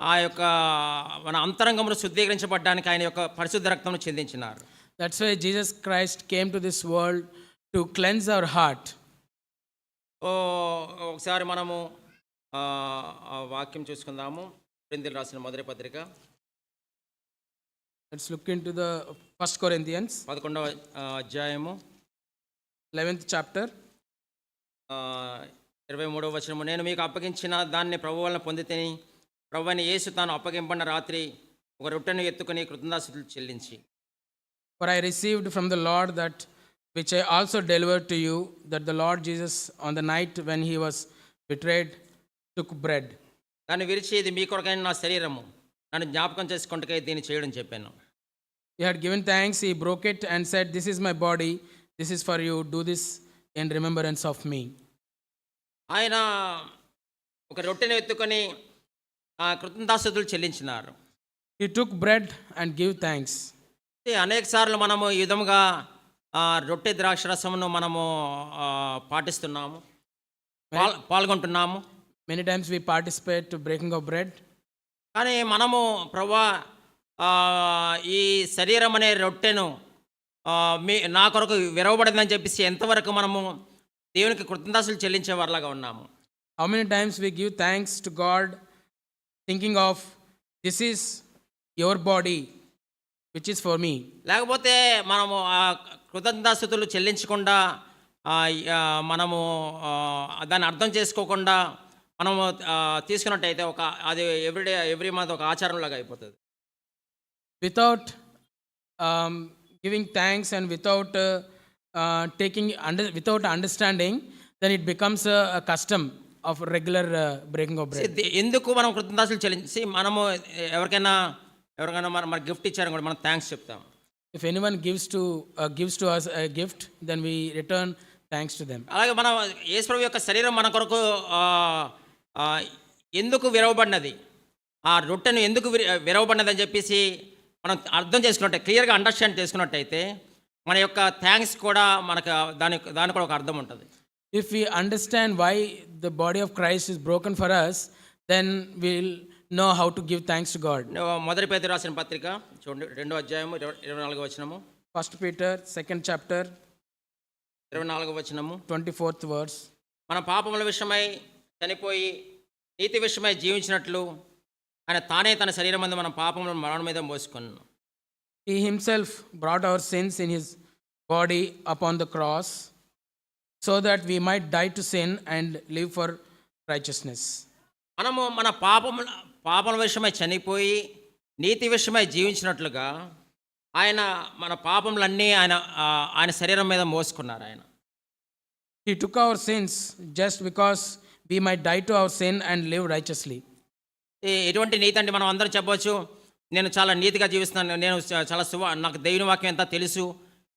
ఆ యొక్క మన అంతరంగమును శుద్ధీకరించబడ్డానికి ఆయన యొక్క పరిశుద్ధ రక్తమును చెందించినారు. That's why Jesus Christ came to this world to cleanse our heart. ఒకసారి మనము ఆ వాక్యం చూసుకుందాము. కొరింథీయులకు రాసిన మొదటి పత్రిక Let's look into the 1 Corinthians 11వ అధ్యాయము 11th chapter. 23వ వచనము. నేను మీకు అప్పగించిన దాన్ని ప్రభు వలన పొందితిని. ప్రభు అయిన యేసు తాను అప్పగింపడిన రాత్రి ఒక రొట్టెను ఎత్తుకుని కృతజ్ఞతాస్తుతులు చెల్లించి, For I received from the Lord that which I also delivered to you, that the Lord Jesus on the night when he was betrayed took bread. దాన్ని విరిచి, ఇది మీ కొరకైన నా శరీరము, నన్ను జ్ఞాపకం చేసుకుంటకై దీన్ని చేయడం చెప్పాను. He had given thanks, he broke it and said, This is my body, this is for you, do this in remembrance of me. ఆయన ఒక రొట్టెను ఎత్తుకొని కృతజ్ఞతాస్తుతులు చెల్లించినారు. He took bread and gave thanks. అనేక సార్లు మనము ఈ విధముగా రొట్టె ద్రాక్షరసమును మనము పాటిస్తున్నాము, పాల్గొంటున్నాము. Many times we participate to breaking of bread. కానీ మనము ప్రభువా ఈ శరీరం అనే రొట్టెను నా కొరకు విరవబడిందని చెప్పేసి ఎంతవరకు మనము దేవునికి కృతజ్ఞతాస్తుతులు చెల్లించే వారిలాగా ఉన్నాము. How many times we give thanks to God thinking of this is your body which is for me. లేకపోతే మనము ఆ కృతజ్ఞతాస్తుతులు చెల్లించకుండా మనము దాన్ని అర్థం చేసుకోకుండా మనము తీసుకున్నట్టయితే అది ఎవ్రీ మంత్ ఒక ఆచారంలాగా అయిపోతుంది. Without giving thanks and without without understanding, then it becomes a custom of regular breaking of bread. ఎందుకు మనం కృతజ్ఞతాస్తుతులు చెల్లించి మనము ఎవరికైనా మన గిఫ్ట్ ఇచ్చారని కూడా మనం థ్యాంక్స్ చెప్తాం. If anyone gives to us a gift, then we return thanks to them. అలాగే మనం యేసు ప్రభు యొక్క శరీరం మన కొరకు ఎందుకు విరవబడినది, ఆ రొట్టెను ఎందుకు విరవబడినది అని చెప్పేసి మనం అర్థం చేసుకున్నట్టే, క్లియర్గా అండర్స్టాండ్ చేసుకున్నట్టయితే మన యొక్క థ్యాంక్స్ కూడా మనకు దానికి కూడా ఒక అర్థం ఉంటుంది. If we understand why the body of Christ is broken for us, then we'll know how to give thanks to God. మొదటి పేతురు రాసిన పత్రిక చూడండి 2వ అధ్యాయము 24వ వచనము. 1 Peter 2nd chapter 24వ వచనము. 24th verse. మన పాపముల విషయమై చనిపోయి నీతి విషయమై జీవించినట్లు ఆయన తానే తన శరీరం మందు మన పాపములను మరణం మీద మోసుకొను. He himself brought our sins in his body upon the cross, so that we might die to sin and live for righteousness. మనము మన పాపముల విషయమై చనిపోయి నీతి విషయమై జీవించినట్లుగా ఆయన మన పాపములన్నీ ఆయన శరీరం మీద మోసుకున్నారు ఆయన. He took our sins just because we might die to our sin and live righteously. ఎటువంటి నీతి అంటే మనం అందరం చెప్పవచ్చు, నేను చాలా నీతిగా జీవిస్తున్నాను, నేను చాలా నాకు దేవుని వాక్యం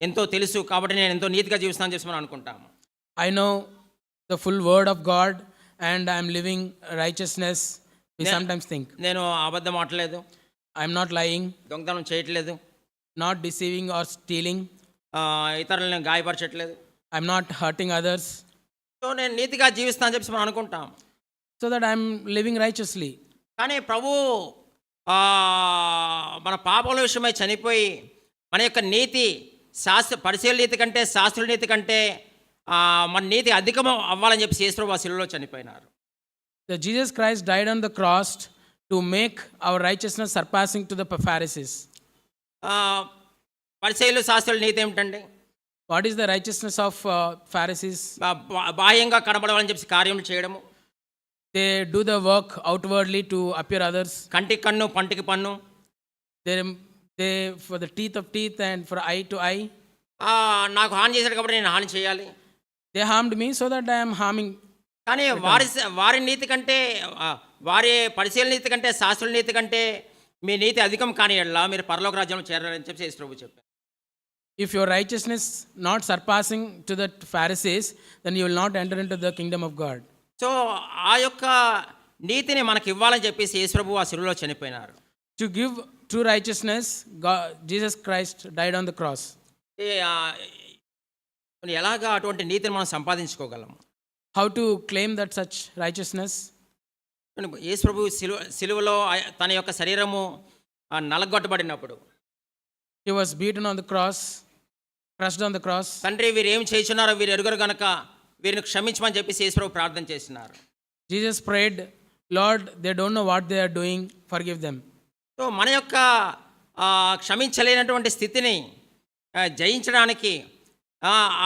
ఎంతో తెలుసు కాబట్టి నేను ఎంతో నీతిగా జీవిస్తానని చెప్పి మనం అనుకుంటాము. I know the full word of God and I am living righteousness. We sometimes think. నేను అబద్ధం ఆడలేదు, I am not lying, దొంగతనం చేయట్లేదు, not deceiving or stealing. ఇతరులను గాయపరచట్లేదు, I am not hurting others. So నేను నీతిగా జీవిస్తానని చెప్పి మనం అనుకుంటాం. So that I am living righteously. కానీ ప్రభు మన పాపముల విషయమై చనిపోయి మన యొక్క నీతి పరిశీలన నీతి కంటే శాస్త్రుల నీతి కంటే మన నీతి అధికం అవ్వాలని చెప్పి యేసు ఆ శిలువలో చనిపోయినారు. That Jesus Christ died on the cross to make our righteousness surpassing to the Pharisees. పరిసయ్యులు శాస్త్రుల నీతి ఏమిటండి? What is the righteousness of Pharisees? బాహ్యంగా కనబడాలని చెప్పి కార్యములు చేయడము. They do the work outwardly to appear others. కంటికి కన్ను పంటికి పన్ను. They for the teeth of teeth and for eye to eye. నాకు హాని చేశాడు కాబట్టి నేను హాని చేయాలి. They harmed me so that I am harming. కానీ వారి నీతి కంటే వారి పరిశీలన నీతి కంటే శాస్త్రుల నీతి కంటే మీ నీతి అధికం కాని ఎడల మీరు పరలోక రాజ్యంలో చేరాలని చెప్పి యేసు ప్రభువు చెప్పారు. If your righteousness not surpassing to the Pharisees, then you will not enter into the kingdom of God. So ఆ యొక్క నీతిని మనకి ఇవ్వాలని చెప్పేసి యేసు ప్రభువు ఆ శిలువలో చనిపోయినారు. To give true righteousness, Jesus Christ died on the cross. ఎలాగా అటువంటి నీతిని మనం సంపాదించుకోగలము? How to claim that such righteousness? యేసు ప్రభువు శిలువలో తన యొక్క శరీరము నలగొట్టబడినప్పుడు, He was beaten on the cross, crushed on the cross. తండ్రి వీరు ఏం చేయుచున్నారో వీరు ఎరుగరు గనక వీరిని క్షమించమని చెప్పేసి యేసు ప్రభు ప్రార్థన చేసినారు. Jesus prayed, Lord, they don't know what they are doing, forgive them. So మన యొక్క క్షమించలేనటువంటి స్థితిని జయించడానికి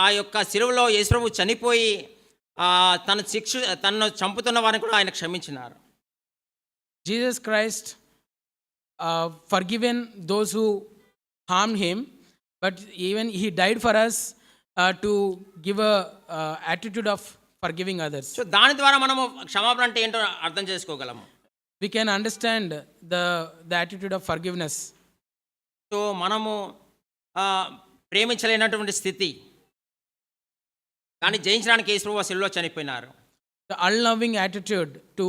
ఆ యొక్క శిలువలో యేసు ప్రభు చనిపోయి తనను చంపుతున్న వారిని కూడా ఆయన క్షమించినారు. Jesus Christ forgiven those who harmed him, but even he died for us to give a attitude of forgiving others. So దాని ద్వారా మనము క్షమాపణ అంటే ఏంటో అర్థం చేసుకోగలము. We can understand the attitude of forgiveness. So మనము ప్రేమించలేనటువంటి స్థితి కానీ జయించడానికి యేసు ప్రభువు శిలువలో చనిపోయినారు. The unloving attitude to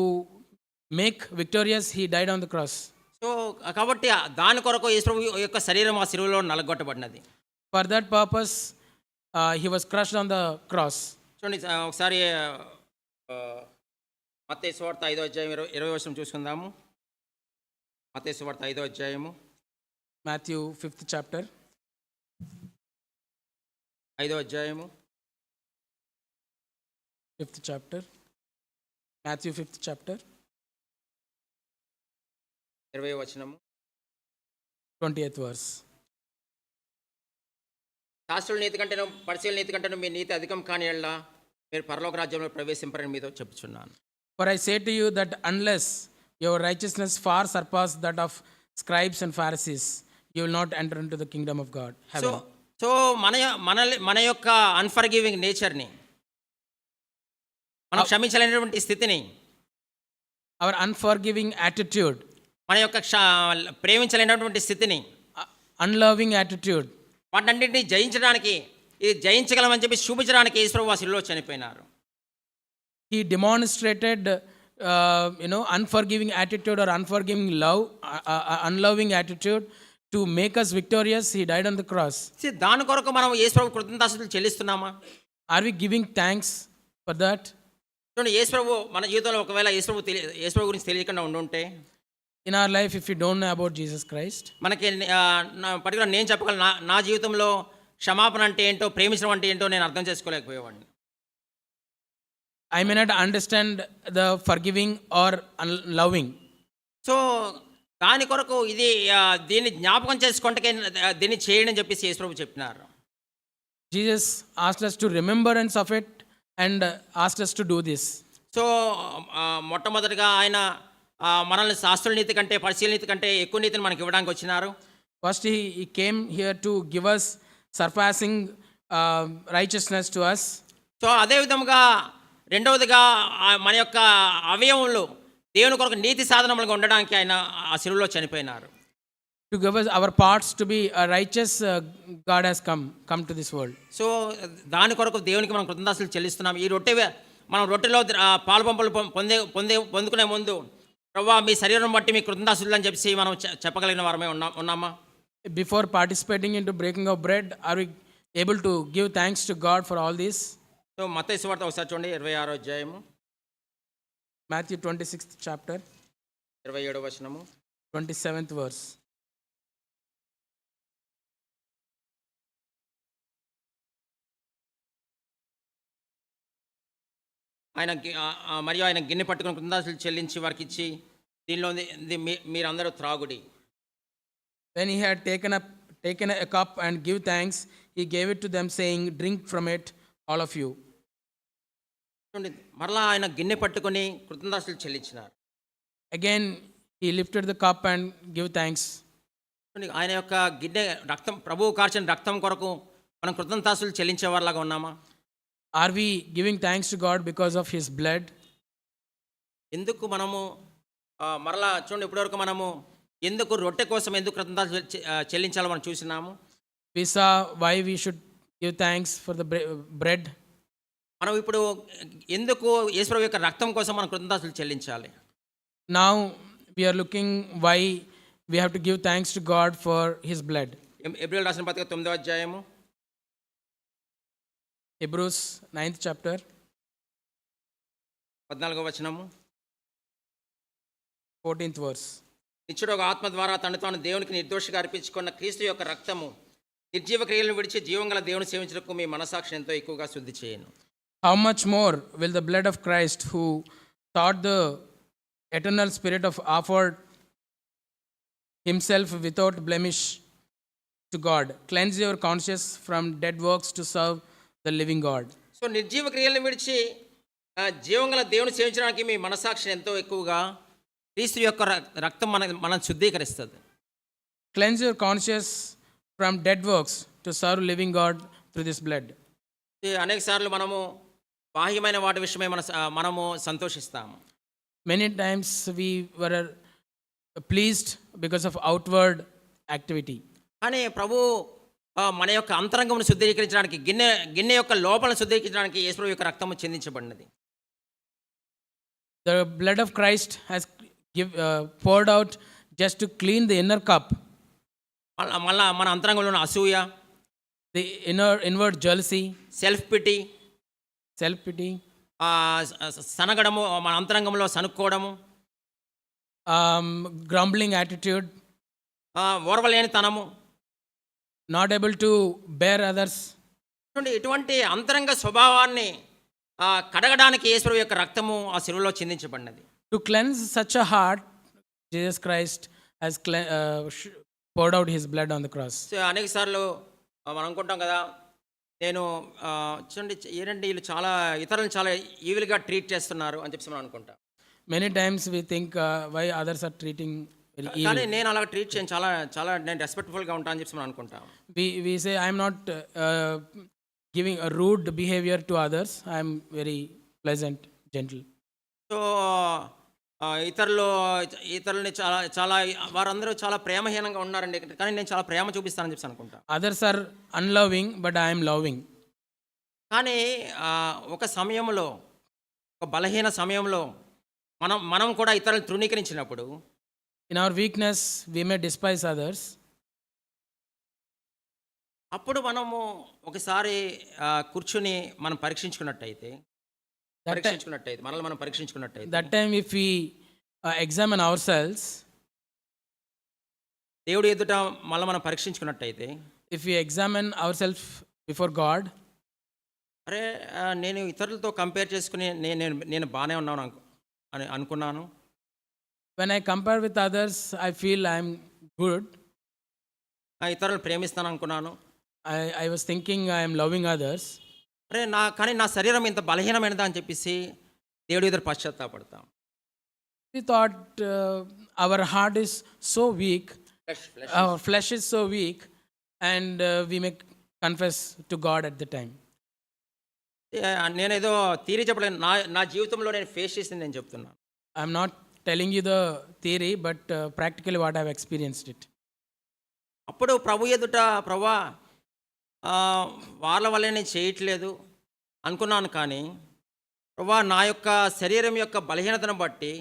make victorious, he died on the cross. So కాబట్టి దాని కొరకు యేసు ప్రభువు యొక్క శరీరం ఆ శిలువలో నలగొట్టబడినది. For that purpose, he was crushed on the cross. చూడండి ఒకసారి మత్తయి సువార్త 5వ అధ్యాయం 20వ వచనం చూసుకుందాము. మత్తయి సువార్త 5వ అధ్యాయము Matthew 5th chapter. 5వ అధ్యాయము 5th chapter. Matthew 5th chapter. 20వ వచనము 20th verse. శాస్త్రుల నీతి కంటేనో పరిశీలన నీతి కంటేనో మీ నీతి అధికం కాని ఎడల మీరు పరలోక రాజ్యంలో ప్రవేశింపరని మీతో చెప్పుచున్నాను. For I say to you that unless your righteousness far surpass that of scribes and Pharisees, you will not enter into the kingdom of God. So మన యొక్క అన్ఫర్గివింగ్ నేచర్ని, మనం క్షమించలేనటువంటి స్థితిని, our unforgiving attitude, మన యొక్క ప్రేమించలేనటువంటి స్థితిని, unloving attitude, వాటన్నింటినీ జయించడానికి ఇది జయించగలమని చెప్పి చూపించడానికి యేసు ప్రభువు ఆ శిలువలో చనిపోయినారు. he demonstrated unforgiving attitude or unforgiving love, unloving attitude to make us victorious. He died on the cross. దాని కొరకు మనం యేసు ప్రభువు కృతజ్ఞతాస్తుతులు చెల్లిస్తున్నామా? Are we giving thanks? For that, చూడండి, యేసుప్రభు మన జీవితంలో ఒకవేళ యేసుప్రభు గురించి తెలియకుండా ఉండుంటే, in our life, if we don't know about Jesus Christ, మనకి పర్టికులర్ నేను చెప్పగలను, నా జీవితంలో క్షమాపణ అంటే ఏంటో, ప్రేమించడం అంటే ఏంటో నేను అర్థం చేసుకోలేకపోయేవాడిని. I may not understand the forgiving or loving. So దాని కొరకు ఇది దీన్ని జ్ఞాపకం చేసుకుంటే దీన్ని చేయండి అని చెప్పేసి యేసుప్రభు చెప్పినారు. Jesus asked us to remembrance of it and asked us to do this. So మొట్టమొదటిగా ఆయన మనల్ని శాస్త్రుల నీతి కంటే, పరిశీలన నీతి కంటే ఎక్కువ నీతిని మనకి ఇవ్వడానికి వచ్చినారు. First, he came here to give us surpassing righteousness to us. So అదే విధముగా రెండవదిగా మన యొక్క అవయవంలో దేవుని కొరకు నీతి సాధనములుగా ఉండడానికి ఆయన ఆ శిలువలో చనిపోయినారు. To give us our parts to be righteous, God has come to this world. So దాని కొరకు దేవునికి మనం కృతజ్ఞతలు చెల్లిస్తున్నాం. ఈ మనం రొట్టెలో పాలు పంపులు పొందుకునే ముందు, ప్రభువా మీ శరీరం బట్టి మీ కృతజ్ఞతలు అని చెప్పి మనం చెప్పగలిగిన వారమే ఉన్నామా? Before participating into breaking of bread, are we able to give thanks to God for all this? So మత్తయి సువార్త ఒకసారి చూడండి, 26వ అధ్యాయము, Matthew 26th chapter, 27వ వచనము. 27th verse. మరియు ఆయన గిన్నె పట్టుకుని కృతజ్ఞతలు చెల్లించి వారికి ఇచ్చి, దీనిలో మీరందరూ త్రాగుడి. When he had taken a cup and give thanks, he gave it to them, saying, drink from it, all of you. మరలా ఆయన గిన్నె పట్టుకొని కృతజ్ఞతలు చెల్లించినారు. Again, he lifted the cup and give thanks. ఆయన యొక్క గిన్నె రక్తం, ప్రభువు కార్చిన రక్తం కొరకు మనం కృతజ్ఞతలు చెల్లించే వారిలాగా ఉన్నామా? Are we giving thanks to God because of his blood? ఎందుకు మనము మరలా చూడండి, ఇప్పటివరకు మనము ఎందుకు రొట్టె కోసం ఎందుకు కృతజ్ఞతలు చెల్లించాలో మనం చూసినాము. We saw why we should give thanks for the bread. మనం ఇప్పుడు ఎందుకు యేసుప్రభు యొక్క రక్తం కోసం మనం కృతజ్ఞతలు చెల్లించాలి. Now we are looking why we have to give thanks to God for his blood. ఎబ్రియలు రాసిన పత్రిక 9వ అధ్యాయము, Hebrews 9th chapter, 14వ వచనము. 14th verse. నిత్యుడు ఒక ఆత్మ ద్వారా తను తాను దేవునికి నిర్దోషిగా అర్పించుకున్న క్రీస్తు యొక్క రక్తము నిర్జీవ క్రియలను విడిచి జీవం గల దేవుని సేవించడానికి మీ మనసాక్షిని ఎంతో ఎక్కువగా శుద్ధి చేయను. How much more will the blood of Christ, who taught the eternal spirit of offered himself without blemish to God, cleanse your conscience from dead works to serve the living God. So నిర్జీవ క్రియలను విడిచి జీవం గల దేవుని సేవించడానికి మీ మనసాక్షిని ఎంతో ఎక్కువగా క్రీస్తు యొక్క రక్తం మనం శుద్ధీకరిస్తుంది. Cleanse your conscience from dead works to serve living God through this blood. అనేక సార్లు మనము బాహ్యమైన వాటి విషయమై మనము సంతోషిస్తాము. Many times we were pleased because of outward activity. కానీ ప్రభు మన యొక్క అంతరంగమును శుద్ధీకరించడానికి, గిన్నె యొక్క లోపలను శుద్ధీకరించడానికి యేసుప్రభు యొక్క రక్తము చెందించబడినది. The blood of Christ has poured out just to clean the inner cup. మళ్ళా మన అంతరంగంలో ఉన్న అసూయ, The inward jealousy, self pity, సనగడము, మన అంతరంగంలో సనుక్కోవడము, grumbling attitude, ఓర్వలేనితనము, not able to bear others. ఇటువంటి అంతరంగ స్వభావాన్ని కడగడానికి యేసుప్రభు యొక్క రక్తము ఆ శిలువలో చిందించబడినది. To cleanse such a heart, Jesus Christ has poured out his blood on the cross. So అనేక సార్లు మనం అనుకుంటాం కదా, నేను చూడండి ఏంటంటే వీళ్ళు ఇతరులను చాలా ఈవిల్గా ట్రీట్ చేస్తున్నారు అని చెప్పి మనం అనుకుంటాం. Many times we think why others are treating very evil. కానీ నేను అలా ట్రీట్ చేయను, చాలా నేను రెస్పెక్ట్ఫుల్గా ఉంటాను అని చెప్పి మనం అనుకుంటాం. We say I am not giving a rude behavior to others. I am very pleasant, gentle. So ఇతరులని చాలా వారందరూ చాలా ప్రేమహీనంగా ఉన్నారండి, కానీ నేను చాలా ప్రేమ చూపిస్తానని చెప్పి అనుకుంటా. Others are unloving, but I am loving. కానీ ఒక సమయంలో, ఒక బలహీన సమయంలో మనం కూడా ఇతరులను తృణీకరించినప్పుడు, In our weakness, we may despise others. అప్పుడు మనము ఒకసారి కూర్చుని మనం పరీక్షించుకున్నట్టయితే, పరీక్షించుకున్నట్టయితే, మనల్ని మనం పరీక్షించుకున్నట్టయితే, that time if we examine ourselves, దేవుడి ఎదుట మళ్ళీ మనం పరీక్షించుకున్నట్టయితే, if we examine ourselves before God, అరే నేను ఇతరులతో కంపేర్ చేసుకుని నేను బాగానే ఉన్నాను అని అనుకున్నాను. when I compare with others, I feel I'm good. ఇతరులను ప్రేమిస్తాను అనుకున్నాను. I was thinking I am loving others. అరే కానీ నా శరీరం ఇంత బలహీనమైనదా అని చెప్పేసి దేవుడి ఎదురు పశ్చాత్తాపడతాం. We thought our heart is so weak, our flesh is so weak, and we may confess to God at the time. నేనేదో తీరి చెప్పలేను, నా జీవితంలో నేను ఫేస్ చేసింది నేను చెప్తున్నాను. I'm not telling you the theory, but practically what I've experienced it. అప్పుడు ప్రభు ఎదుట ప్రభా వాళ్ళ వల్లే నేను చేయట్లేదు అనుకున్నాను, కానీ ప్రభా నా యొక్క శరీరం యొక్క బలహీనతను బట్టి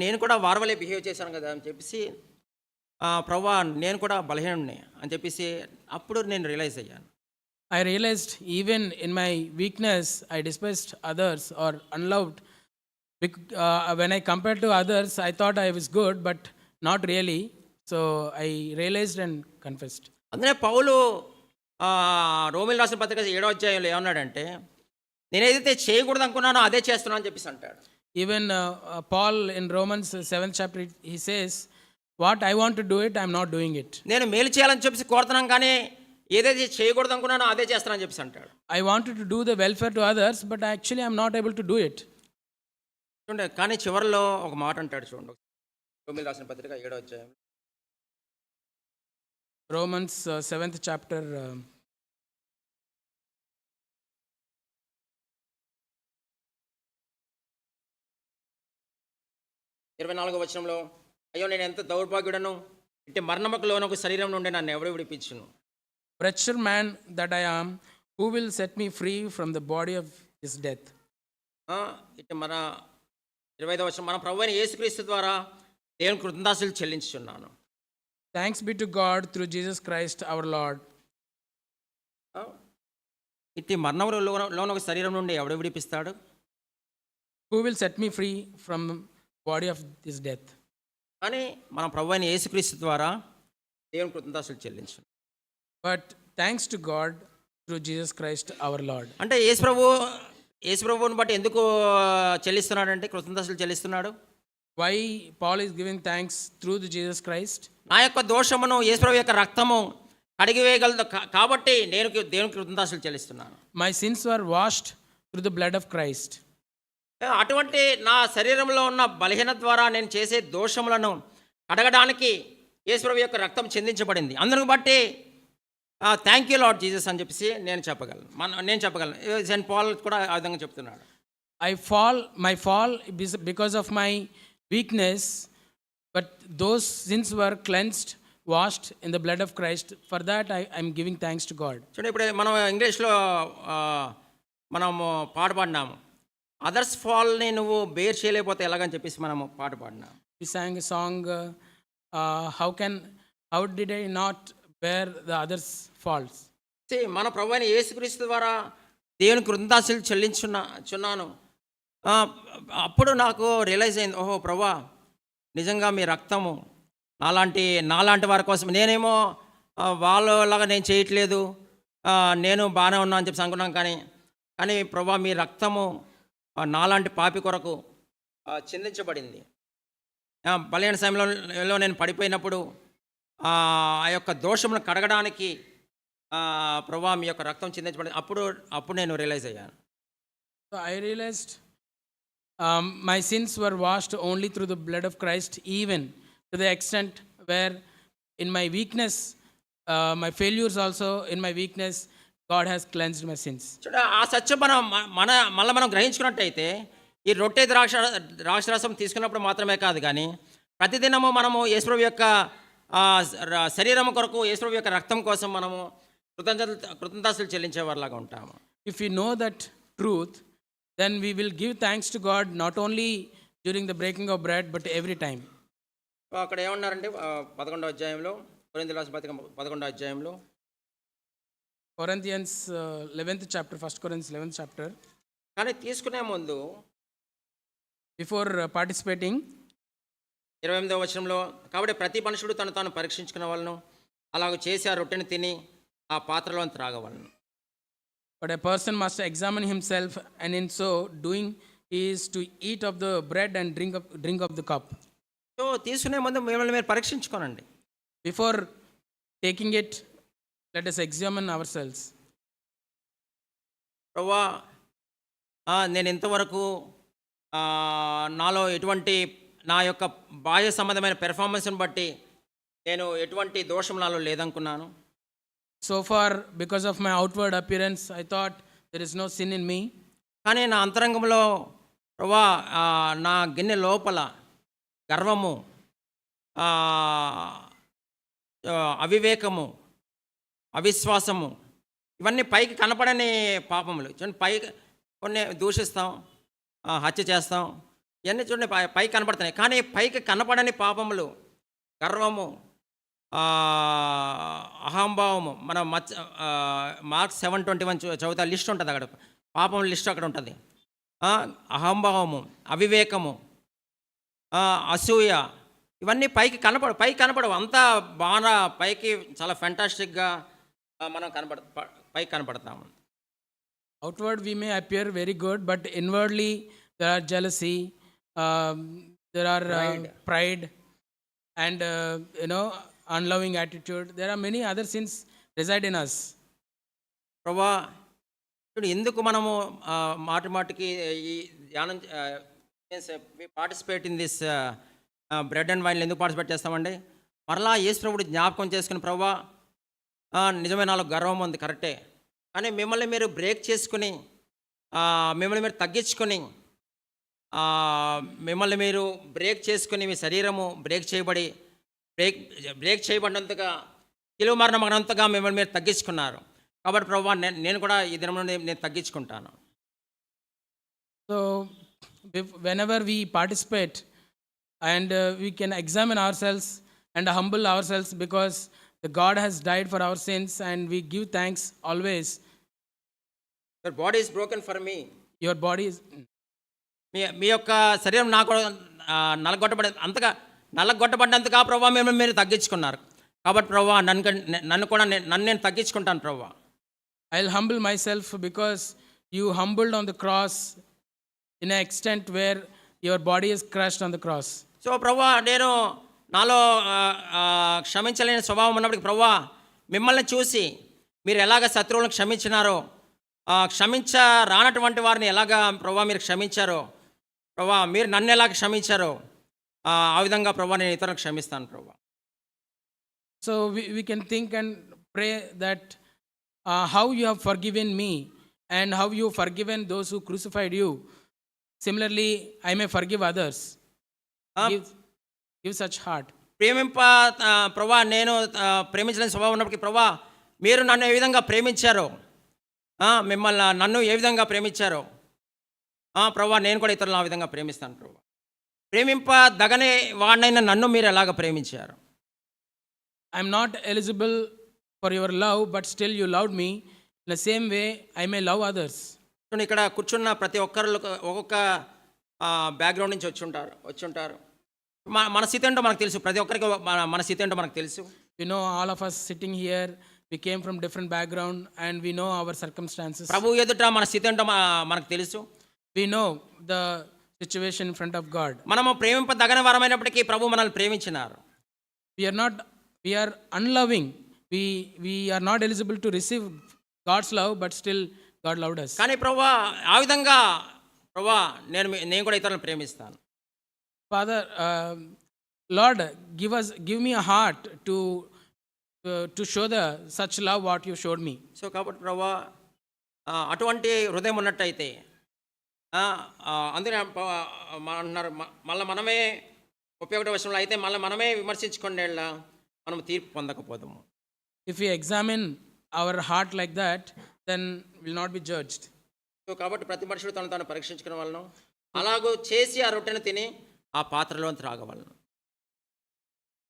నేను కూడా వారి వల్లే బిహేవ్ చేశాను కదా అని చెప్పేసి, ప్రభా నేను కూడా బలహీనుడిని అని చెప్పేసి అప్పుడు నేను రియలైజ్ అయ్యాను. I realized even in my weakness, I despised others or unloved. When I compared to others, I thought I was good, but not really. So I realized and confessed. అందునే పౌలు రోమిల్ రాసిన పత్రిక 7వ అధ్యాయంలో ఏమన్నాడంటే, నేను ఏదైతే చేయకూడదు అనుకున్నానో అదే చేస్తున్నాను అని చెప్పేసి అంటాడు. Even Paul in Romans 7th chapter, he says, what I want to do it, I am not doing it. నేను మేలు చేయాలని చెప్పేసి కోరుతున్నాం, కానీ ఏదైతే చేయకూడదు అనుకున్నానో అదే చేస్తానని చెప్పేసి అంటాడు. I wanted to do the welfare to others, but actually I am not able to do it. చూడండి, కానీ చివరిలో ఒక మాట అంటాడు చూడండి. రోమిల్ రాసిన పత్రిక 7వ అధ్యాయం Romans 7th chapter, 24వ వచనంలో, అయ్యో నేను ఎంత దౌర్భాగ్యుడను, ఇట్టి మరణముకు లోనొక శరీరం నుండి నన్ను ఎవరు విడిపించును. wretched man that I am, who will set me free from the body of this death? ఇటు మన 25వ వచనం, మన ప్రభువైన యేసుక్రీస్తు ద్వారా దేవుని కృతజ్ఞతాస్తుతులు చెల్లించుచున్నాను. Thanks be to God through Jesus Christ our Lord. ఇట్టి మరణంలో ఒక శరీరం నుండి ఎవడు విడిపిస్తాడు? Who will set me free from the body of this death? అని మన ప్రభువైన యేసుక్రీస్తు ద్వారా దేవుని కృతజ్ఞతాస్తుతులు చెల్లించు. But thanks to God through Jesus Christ our Lord. అంటే యేసు ప్రభువుని బట్టి ఎందుకు చెల్లిస్తున్నాడు అంటే కృతజ్ఞతాస్తుతులు చెల్లిస్తున్నాడు? Why Paul is giving thanks through the Jesus Christ? నా యొక్క దోషమును యేసు ప్రభు యొక్క రక్తము కడిగివేయగలదు కాబట్టి నేను దేవునికి కృతజ్ఞతాస్తుతులు చెల్లిస్తున్నాను. My sins were washed through the blood of Christ. అటువంటి నా శరీరంలో ఉన్న బలహీనత ద్వారా నేను చేసే దోషములను కడగడానికి యేసు ప్రభు యొక్క రక్తం చెందించబడింది. అందును బట్టి థ్యాంక్ యూ లార్డ్ జీసస్ అని చెప్పేసి నేను చెప్పగలను. సెయింట్ పాల్ కూడా ఆ విధంగా చెప్తున్నాడు. My fall because of my weakness, but those sins were cleansed, washed in the blood of Christ. For that I am giving thanks to God. చూడండి, ఇప్పుడు మనం ఇంగ్లీష్లో మనము పాట పాడినాము, అదర్స్ ఫాల్ని నువ్వు బేర్ చేయలేకపోతే ఎలాగని చెప్పేసి మనము పాట పాడినాము. We sang a song, how did I not bear the others' faults? మన ప్రభువైన యేసుక్రీస్తు ద్వారా దేవుని కృతజ్ఞతాస్తుతులు చెల్లించున్నాను. అప్పుడు నాకు రియలైజ్ అయింది, ఓహో ప్రభా, నిజంగా మీ రక్తము నాలాంటి వారి కోసం, నేనేమో వాళ్ళలాగా నేను చేయట్లేదు, నేను బాగానే ఉన్నా అని చెప్పి అనుకున్నాను, కానీ ప్రభా మీ రక్తము నాలాంటి పాపి కొరకు చిందించబడింది. బలహీన సమయంలో నేను పడిపోయినప్పుడు ఆ యొక్క దోషమును కడగడానికి ప్రభా మీ యొక్క రక్తం చిందించబడింది. అప్పుడు నేను రియలైజ్ అయ్యాను. So I realized my sins were washed only through the blood of Christ, even to the extent where in my weakness, my failures also, in my weakness, God has cleansed my sins. ఆ సత్యం మనం గ్రహించుకున్నట్టయితే ఈ రొట్టె ద్రాక్షరసం తీసుకున్నప్పుడు మాత్రమే కాదు, కానీ ప్రతిదినము మనము యేసుప్రభు యొక్క శరీరం కొరకు, యేసుప్రభు యొక్క రక్తం కోసం మనము కృతజ్ఞతాస్తుతులు చెల్లించేవారిలాగా ఉంటాము. If we know that truth, then we will give thanks to God not only during the breaking of bread, but every time. అక్కడ ఏమన్నారంటే 11వ అధ్యాయంలో, కొరింథీయుల రాసిన పత్రిక 11వ అధ్యాయంలో, Corinthians 11th chapter, 1 Corinthians 11th chapter. కానీ తీసుకునే ముందు Before participating, 28వ వచనంలో, కాబట్టి ప్రతి మనుషుడు తను తాను పరీక్షించుకునే వాళ్ళను, అలాగ చేసి ఆ రొట్టెని తిని ఆ పాత్రలో త్రాగవలను. but a person must examine himself, and in so doing, he is to eat of the bread and drink of the cup. So తీసుకునే ముందు మిమ్మల్ని మీరు పరీక్షించుకోనండి. Before taking it, let us examine ourselves. ప్రభువా, నేను ఇంతవరకు నాలో ఎటువంటి నా యొక్క బాహ్య సంబంధమైన పెర్ఫార్మెన్స్ని బట్టి నేను ఎటువంటి దోషం నాలో లేదనుకున్నాను. So far, because of my outward appearance, I thought there is no sin in me. కానీ నా అంతరంగంలో ప్రభువా, నా గిన్నె లోపల గర్వము, అవివేకము, అవిశ్వాసము, ఇవన్నీ పైకి కనపడని పాపములు. చూడండి, కొన్ని దూషిస్తాం, హత్య చేస్తాం, ఇవన్నీ చూడండి పైకి కనపడుతున్నాయి. కానీ పైకి కనపడని పాపములు, గర్వము, అహంభావము, మన మార్క్స్ 7:21 చదువుతా లిస్ట్ ఉంటుంది అక్కడ, పాపం లిస్ట్ అక్కడ ఉంటుంది. అహంభావము, అవివేకము, అసూయ, ఇవన్నీ పైకి కనపడవు. అంతా బాగా పైకి చాలా ఫెంటాస్టిక్గా మనం పైకి కనపడతాము. Outward we may appear very good, but inwardly there are jealousy, there are pride, and unloving attitude. There are many other sins reside in us. ప్రభా, ఇప్పుడు ఎందుకు మనము మాటికి ఈ ధ్యానం participate in this bread and వైన్లు ఎందుకు పార్టిసిపేట్ చేస్తామండి? మరలా యేసు ప్రభుడు జ్ఞాపకం చేసుకుని, ప్రభా నిజమే నాలో గర్వం ఉంది, కరెక్టే, కానీ మిమ్మల్ని మీరు బ్రేక్ చేసుకుని, మిమ్మల్ని మీరు తగ్గించుకొని, మిమ్మల్ని మీరు బ్రేక్ చేసుకుని, మీ శరీరము బ్రేక్ చేయబడినంతగా, కిలో మరణంతగా మిమ్మల్ని మీరు తగ్గించుకున్నారు. కాబట్టి ప్రభా, నేను కూడా ఈ దినంలో నేను తగ్గించుకుంటాను. So whenever we participate, and we can examine ourselves and humble ourselves, because the God has died for our sins, and we give thanks always. Your body is broken for me. Your body is మీ యొక్క శరీరం నాకు నల్లగొట్టబడినంతగా ప్రభావ మిమ్మల్ని మీరు తగ్గించుకున్నారు. కాబట్టి ప్రభావ నన్ను నేను తగ్గించుకుంటాను ప్రభావ. I'll humble myself, because you humbled on the cross in an extent where your body is crushed on the cross. So ప్రభా, నేను నాలో క్షమించలేని స్వభావం ఉన్నప్పటికీ ప్రభా, మిమ్మల్ని చూసి మీరు ఎలాగ శత్రువులను క్షమించినారో, రానటువంటి వారిని ఎలాగ ప్రభా మీరు క్షమించారో, ప్రభా మీరు నన్ను ఎలాగ క్షమించారో, ఆ విధంగా ప్రభా నేను ఇతరులను క్షమిస్తాను ప్రభా. So we can think and pray that how you have forgiven me, and how you have forgiven those who crucified you, similarly I may forgive others. Give such heart. ప్రభా, నేను ప్రేమించలేని స్వభావం ఉన్నప్పటికీ ప్రభా, మీరు నన్ను ఏ విధంగా ప్రేమించారో, నన్ను ఏ విధంగా ప్రేమించారో ప్రభా, నేను కూడా ఇతరులను ఆ విధంగా ప్రేమిస్తాను ప్రభా. ప్రేమింపదగనే వాడినైనా నన్ను మీరు ఎలాగ ప్రేమించారు? I am not eligible for your love, but still you loved me. In the same way I may love others. ఇక్కడ కూర్చున్న ప్రతి ఒక్కరు ఒక్కొక్క బ్యాక్గ్రౌండ్ నుంచి వచ్చి ఉంటారు. మన స్థితి ఏంటో మనకు తెలుసు. ప్రతి ఒక్కరికి మన స్థితి ఏంటో మనకు తెలుసు. All of us sitting here, we came from different background, and we know our circumstances. ప్రభు ఎదుట మన స్థితి ఏంటో మనకు తెలుసు. We know the situation in front of God. మనము ప్రేమింపదగని వారమైనప్పటికీ ప్రభు మనల్ని ప్రేమించినారు. We are unloving. We are not eligible to receive God's love, but still God loved us. కానీ ప్రభు ఆ విధంగా ప్రభు నేను కూడా ఇతరులను ప్రేమిస్తాను. Father, Lord, give me a heart to show such love what you showed me. So కాబట్టి ప్రభు అటువంటి హృదయం ఉన్నట్టయితే, అందుకే అన్నారు, మళ్ళీ మనమే 31వ వచనంలో అయితే మళ్ళీ మనమే విమర్శించుకోండి, మనం తీర్పు పొందకపోదాము. If we examine our heart like that, then we will not be judged. So కాబట్టి ప్రతి మనుషుడు తాను పరీక్షించుకునే వాళ్ళను, అలాగూ చేసి ఆ రొట్టెను తిని ఆ పాత్రలో త్రాగవలను.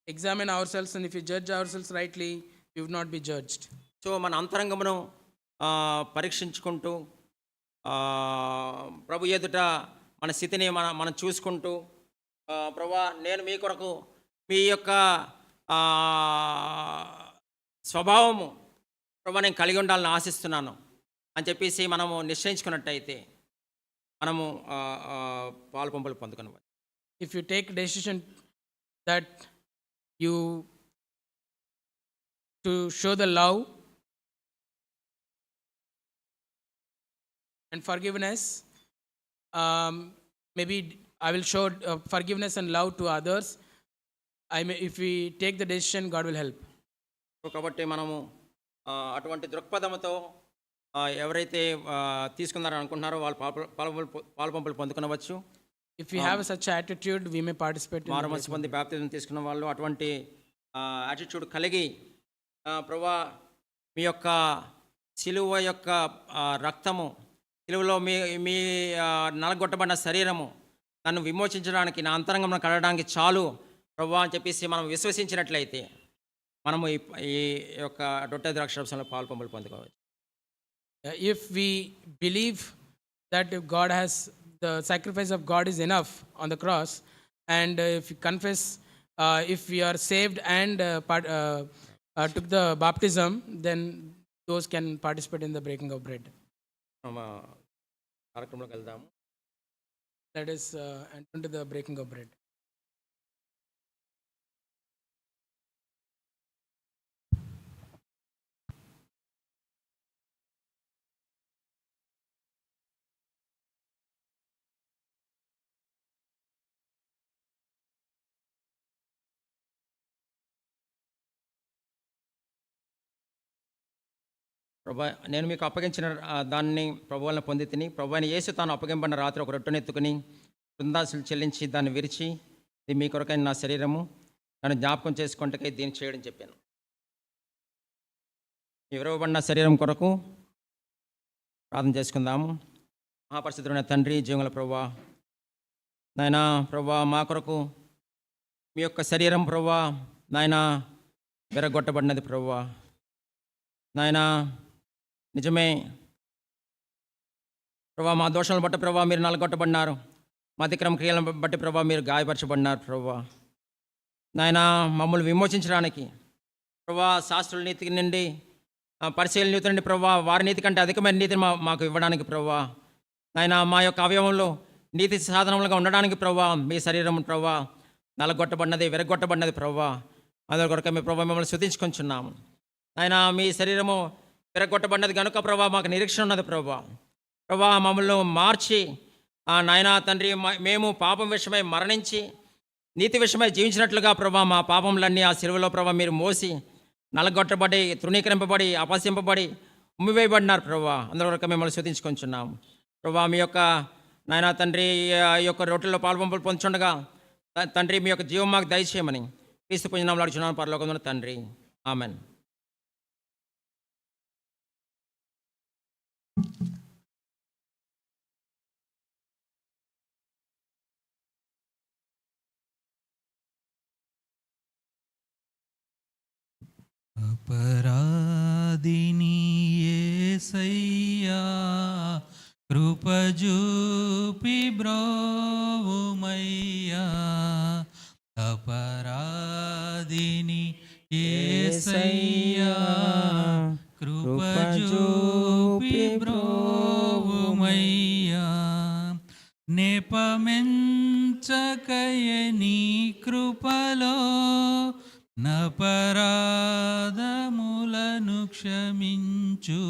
Examine ourselves, and if we judge ourselves rightly, we will not be judged. So మన అంతరంగమును పరీక్షించుకుంటూ ప్రభు ఎదుట మన స్థితిని మనం చూసుకుంటూ ప్రభా నేను మీ కొరకు మీ యొక్క ఆ, స్వభావము ప్రభా నేను కలిగి ఉండాలని ఆశిస్తున్నాను అని చెప్పేసి మనము నిశ్చయించుకున్నట్టయితే మనము పాలు పంపులు పొందుకునేవారు. If you take decision that you to show the love and forgiveness, maybe I will show forgiveness and love to others. If we take the decision, God will help. కాబట్టి మనము అటువంటి దృక్పథంతో ఎవరైతే తీసుకున్నారని అనుకుంటున్నారో వాళ్ళు పాలు పంపులు పొందుకునవచ్చు. If we have such attitude, we may participate in మారు the మనసు పొంది బాప్తిజం తీసుకున్న వాళ్ళు అటువంటి యాటిట్యూడ్ కలిగి ప్రభా మీ యొక్క సిలువ యొక్క రక్తము, సిలువలో మీ మీ నలగొట్టబడిన శరీరము నన్ను విమోచించడానికి, నా అంతరంగంలో కడగడానికి చాలు ప్రభా అని చెప్పేసి మనం విశ్వసించినట్లయితే మనము ఈ యొక్క రొట్టె ద్రాక్షరసంలో పాలు పంపులు పొందుకోవచ్చు. If we believe that God has, the sacrifice of God is enough on the cross, and if we confess, if we are saved and took the baptism, then those can participate in the breaking of bread. కార్యక్రమంలోకి వెళ్దాము. Let us enter into the breaking of bread. ప్రభా నేను మీకు అప్పగించిన దాన్ని ప్రభువులను పొంది తిని, ప్రభు అయిన యేసు తాను అప్పగింపడిన రాత్రి ఒక రొట్టెనెత్తుకుని బృందాసులు చెల్లించి దాన్ని విరిచి, ఇది మీ కొరకైన నా శరీరము, నన్ను జ్ఞాపకం చేసుకుంటకై దీన్ని చేయడం చెప్పాను. విరవబడిన శరీరం కొరకు ప్రార్థన చేసుకుందాము. మహాపరిశుద్ధుడైన తండ్రి, జీవముల ప్రభువా, నాయనా ప్రభువా, మా కొరకు మీ యొక్క శరీరం ప్రభువా నాయనా విరగొట్టబడినది ప్రభువా. నాయనా నిజమే ప్రభా, మా దోషాలను బట్టి ప్రభా మీరు నలగొట్టబడినారు, మా అతిక్రమ క్రియలను బట్టి ప్రభా మీరు గాయపరచబడినారు ప్రభా. నాయనా మమ్మల్ని విమోచించడానికి ప్రభా శాస్త్రుల నీతి నుండి, పరిశీలన నీతి నుండి ప్రభా వారి నీతి కంటే అధికమైన నీతిని మాకు ఇవ్వడానికి ప్రభా. నాయనా మా యొక్క అవయవంలో నీతి సాధనములుగా ఉండడానికి ప్రభా మీ శరీరం ప్రభా నలగొట్టబడినది, విరగొట్టబడినది ప్రభా. అందులో కొరకు మీ ప్రభా మిమ్మల్ని స్తుతించుకొంచున్నాము. ఆయన మీ శరీరము విరగొట్టబడినది కనుక ప్రభా మాకు నిరీక్షణ ఉన్నది ప్రభా. ప్రభా మమ్మల్ని మార్చి నాయనా తండ్రి, మేము పాపం విషయమై మరణించి నీతి విషయమై జీవించినట్లుగా ప్రభా మా పాపములన్నీ ఆ శిలువలో ప్రభా మీరు మోసి నలగొట్టబడి, తృణీకరింపబడి, అపహసింపబడి, ఉమ్మివేయబడినారు ప్రభా. అందువరకు మిమ్మల్ని స్తుతించుకొంచున్నాము ప్రభా. మీ యొక్క నాయనా తండ్రి ఈ యొక్క రొట్టెల్లో పాల్పంపులు పొందుచుండగా తండ్రి మీ యొక్క జీవం మాకు దయచేయమని క్రీస్తు పుణ్యనామములో అడుగుచున్నాను పరలోకమున తండ్రి, ఆమెన్. అపరాధిని యేసయ్యా కృపజూపి బ్రోవుమయ్యా. అపరాధిని యేసయ్యా కృపజూపి బ్రోవుమయ్యా. నెపమెంచకయని కృపలో నపరాధములను క్షమించు.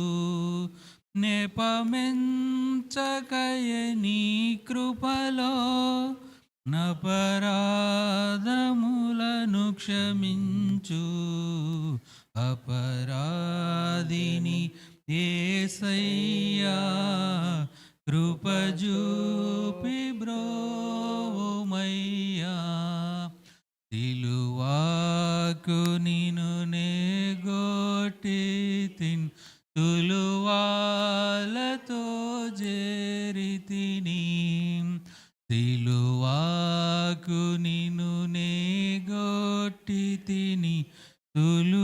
నెపమెంచకయని కృపలో నపరాధములను క్షమించు. అపరాధిని యేసయ్యా కృపజూపి బ్రోవుమయ్యా. సిలువాకు నిను నేగొట్టితిన్, తులువాలతో చేరితిని. సిలువాకు నిను నేగొట్టితిని, తులువాలతో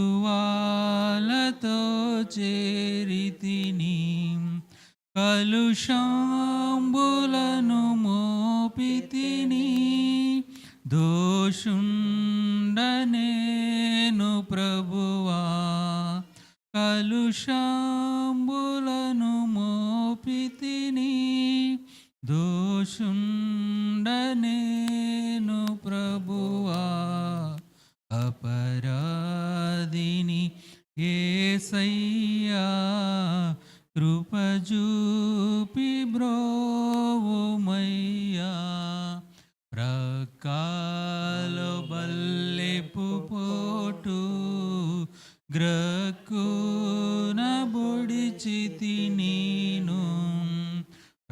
చేరితిని. కలుషంబులను మోపితిని దోషుండనేను ప్రభువా, కలుషంబులను మోపితిని దోషుండనేను ప్రభువా, అపరాధిని యేసయ్యా కృపజూపి బ్రోవుమయ్యా, ప్రకాలో బల్లెపు పోటు గ్రక్కున బొడిచితి నీను,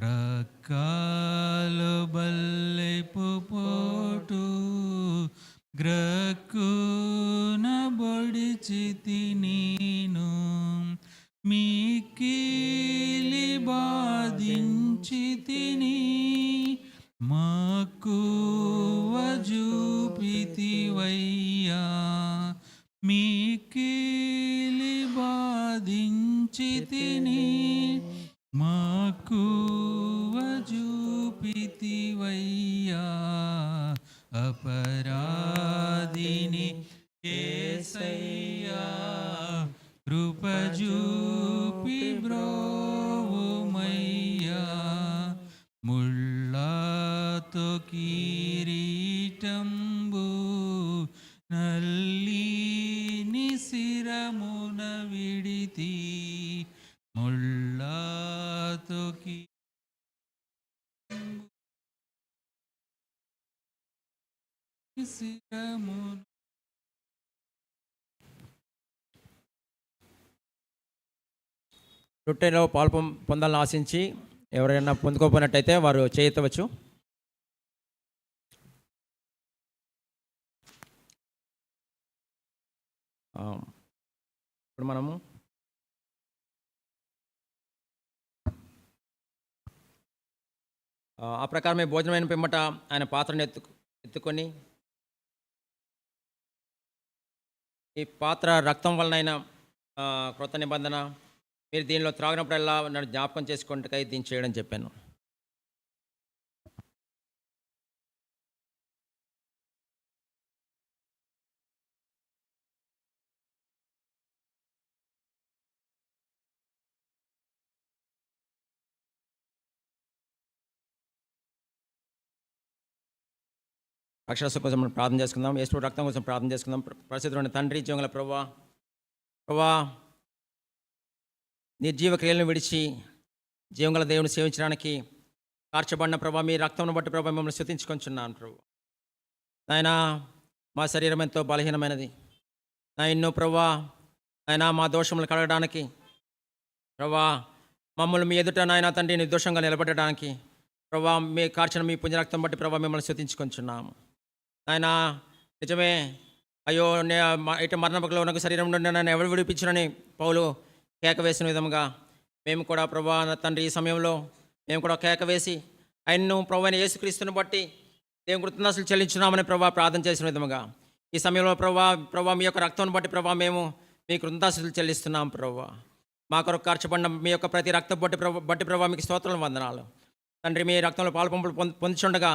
ప్రకాలో బల్లెపు పోటు గ్రక్కున బొడిచితి నీను, మీకిలి బాధించితిని మక్కువ జూపితివయ్యా, మీకిలి బాధించితిని మక్కువ జూపితివయ్యా, అపరాధిని యేసయ్యా కృపజూపి బ్రోవుమయ్యా, ముళ్ళతో కిరీటంబు నల్లిని శిరమున విడితి, ముళ్ళతో శిరమున రొట్టెలో పాలు పొందాలని ఆశించి ఎవరైనా పొందుకోపోయినట్టయితే వారు చేయవచ్చు. ఇప్పుడు మనము ఆ ప్రకారమే భోజనమైన పిమ్మట ఆయన పాత్రను ఎత్తుకొని, ఈ పాత్ర రక్తం వలనైన క్రొత్త నిబంధన, మీరు దీనిలో త్రాగినప్పుడల్లా నన్ను జ్ఞాపకం చేసుకుంటకై దీన్ని చేయడం చెప్పాను. అక్షరస్సు కోసం మనం ప్రార్థన చేసుకుందాం. యేసు రక్తం కోసం ప్రార్థన చేసుకుందాం. పరిశుద్ధుడైన తండ్రి, జీవగల ప్రభువా, నిర్జీవ క్రియలను విడిచి జీవంగల దేవుని సేవించడానికి కార్చబడిన ప్రభా, మీ రక్తంను బట్టి ప్రభా మిమ్మల్ని స్తుతించుకొంచున్నాను ప్రభు. నాయన, మా శరీరం ఎంతో బలహీనమైనది నాయన్నో ప్రభా. నాయన, మా దోషములు కడగడానికి ప్రభా, మమ్మల్ని మీ ఎదుట నాయన తండ్రి నిర్దోషంగా నిలబెట్టడానికి ప్రభా, మీ కార్చిన మీ పుణ్యరక్తం బట్టి ప్రభా మిమ్మల్ని స్తుతించుకొంచున్నాము. నాయన, నిజమే, అయ్యో ఇటు మరణపకలో ఉన్న శరీరం నుండి నన్ను ఎవరు విడిపించునని పౌలు కేక వేసిన విధముగా మేము కూడా ప్రభా తండ్రి ఈ సమయంలో మేము కూడా కేక వేసి ఆయన్ను ప్రభు అయిన యేసుక్రీస్తుని బట్టి దేవుని కృతజ్ఞతలు చెల్లించున్నామని ప్రభా ప్రార్థన చేసిన విధముగా ఈ సమయంలో ప్రభా మీ యొక్క రక్తం బట్టి ప్రభా మేము మీ కృతజ్ఞతలు చెల్లిస్తున్నాం ప్రభా. మా కొరకు కార్చబడిన మీ యొక్క ప్రతి రక్తం బట్టి ప్రభా మీకు స్తోత్రాలు, వందనాలు తండ్రి. మీ రక్తంలో పాల్పంపులు పొందుచుండగా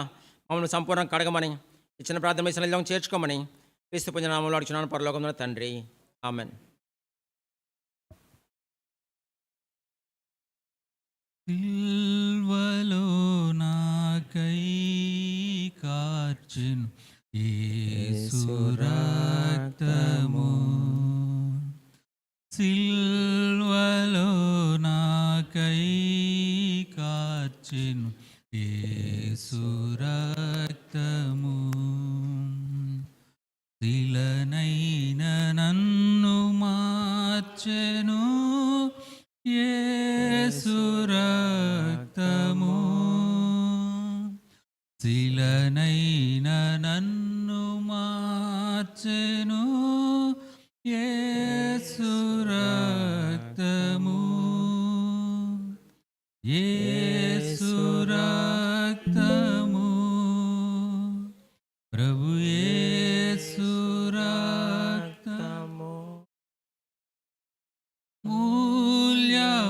మమ్మల్ని సంపూర్ణంగా కడగమని, ఇచ్చిన ప్రార్థన మీ సన్నిధిలో చేర్చుకోమని క్రీస్తు పుణ్యనామంలో అడుగుచున్నాను పరలోకంలో తండ్రి, ఆమెన్. సిల్వలో నాకై కార్చెను యేసు రక్తము, సిల్వలో నాకై కార్చెను యేసు రక్తము, శిలనైన నన్ను మార్చెను యేసు రక్తము, శిలనైన నన్ను మార్చెను యేసు రక్తము, యేసు రక్తము, ప్రభు యేసు రక్తము, మూల్యమైన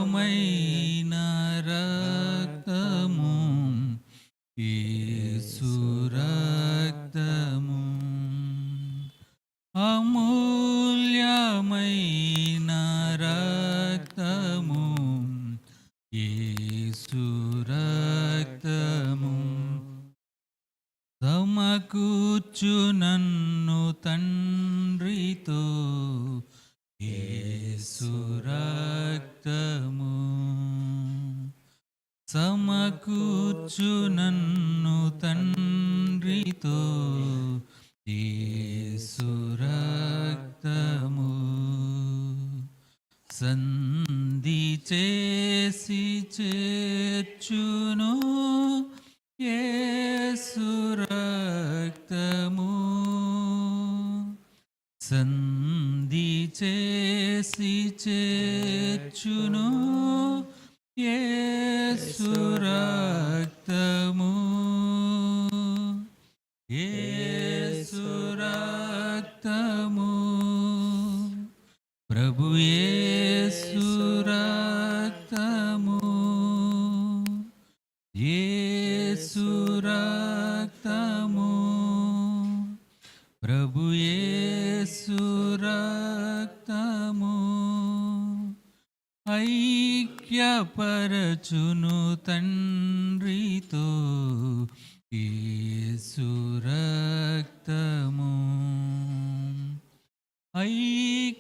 రక్తము యేసు రక్తము సమకూర్చు నన్ను తండ్రితో యేసు రక్తము సమకూర్చు నన్ను తండ్రితో యేసు రక్తము సంధి చేసి చేర్చును యేసు రక్తము సంధి చేసి చేర్చును యేసు రక్తము యేసు రక్తము ప్రభు యేసు రక్తము యేసు రక్తము ప్రభు యేసు రక్తము ఐక్యపరచును తండ్రితో యేసు రక్తము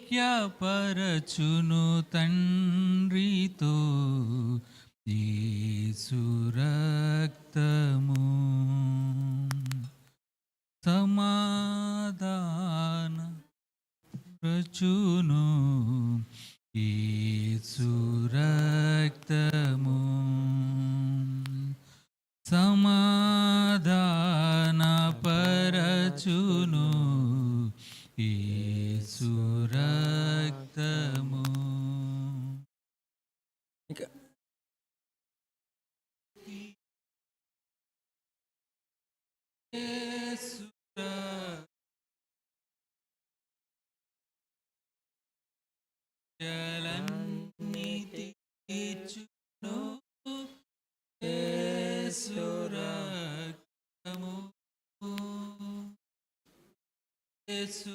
ఐక్యపరచును తండ్రితో యేసు రక్తము సమాధాన రచును యేసు రక్తము సమాధాన పరచును యేసు రక్తము ఇంకా యేసు రక్తలన్నీ తీర్చును యేసు రక్తము యేసు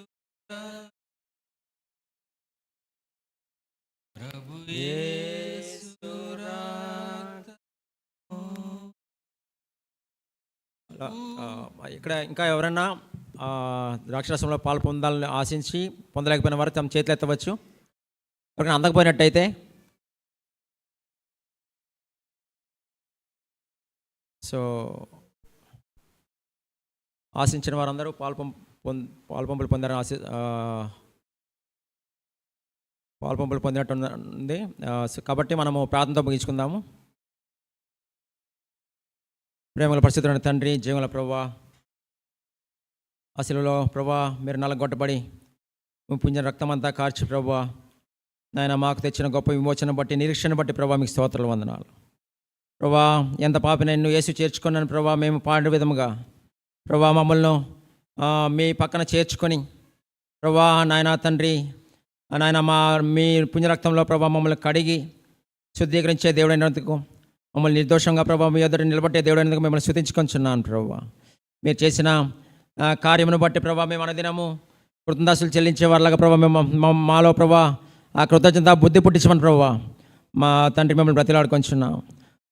ప్రభు యేసు రక్తము అలా, ఇక్కడ ఇంకా ఎవరైనా ద్రాక్షరసంలో పాలు పొందాలని ఆశించి పొందలేకపోయిన వారు తమ చేతులు ఎత్తవచ్చు. ఎవరికైనా అందకపోయినట్టయితే సో ఆశించిన వారందరూ పాలు పంపులు పొందారని పాలు పంపులు పొందినట్టు ఉంది. కాబట్టి మనము ప్రార్థనతో ముగించుకుందాము. ప్రేమల పరిశుద్ధులైన తండ్రి, జీవముల ప్రభువా, ఆ శిలువలో ప్రభువా మీరు నలగొట్టబడి మీ పుణ్య రక్తమంతా కార్చి ప్రభువా నాయన మాకు తెచ్చిన గొప్ప విమోచన బట్టి, నిరీక్షణ బట్టి ప్రభా మీకు స్తోత్రాలు, వందనాలు. ప్రభా ఎంత పాపి నిన్ను యేసు చేర్చుకున్నాను ప్రభా మేము పాడే విధముగా ప్రభా మమ్మల్ని మీ పక్కన చేర్చుకొని ప్రభా నాయన తండ్రి నాయన మీ పుణ్యరక్తంలో ప్రభా మమ్మల్ని కడిగి శుద్ధీకరించే దేవుడైనందుకు, మమ్మల్ని నిర్దోషంగా ప్రభా మీ ఎదుట నిలబట్టే దేవుడైనందుకు మిమ్మల్ని స్తుతించుకొంచున్నాను ప్రభా. మీరు చేసిన కార్యమును బట్టి ప్రభా మేము అనుదినము కృతజ్ఞతలు చెల్లించే వారిలాగా ప్రభా మేము మాలో ప్రభా ఆ కృతజ్ఞత బుద్ధి పుట్టించమని ప్రభా మా తండ్రి మిమ్మల్ని బ్రతిలాడుకొంచున్నాం.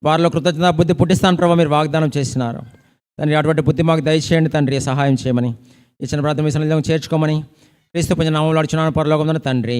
వారిలో కృతజ్ఞత బుద్ధి పుట్టిస్తాను ప్రభా మీరు వాగ్దానం చేసినారు తండ్రి. అటువంటి బుద్ధి మాకు దయచేయండి తండ్రి, సహాయం చేయమని, ఇచ్చిన ప్రార్థన మీ సన్నిధిలో చేర్చుకోమని క్రీస్తు పుణ్య నామములో అడుగుచున్నాను పరలోకమున తండ్రి.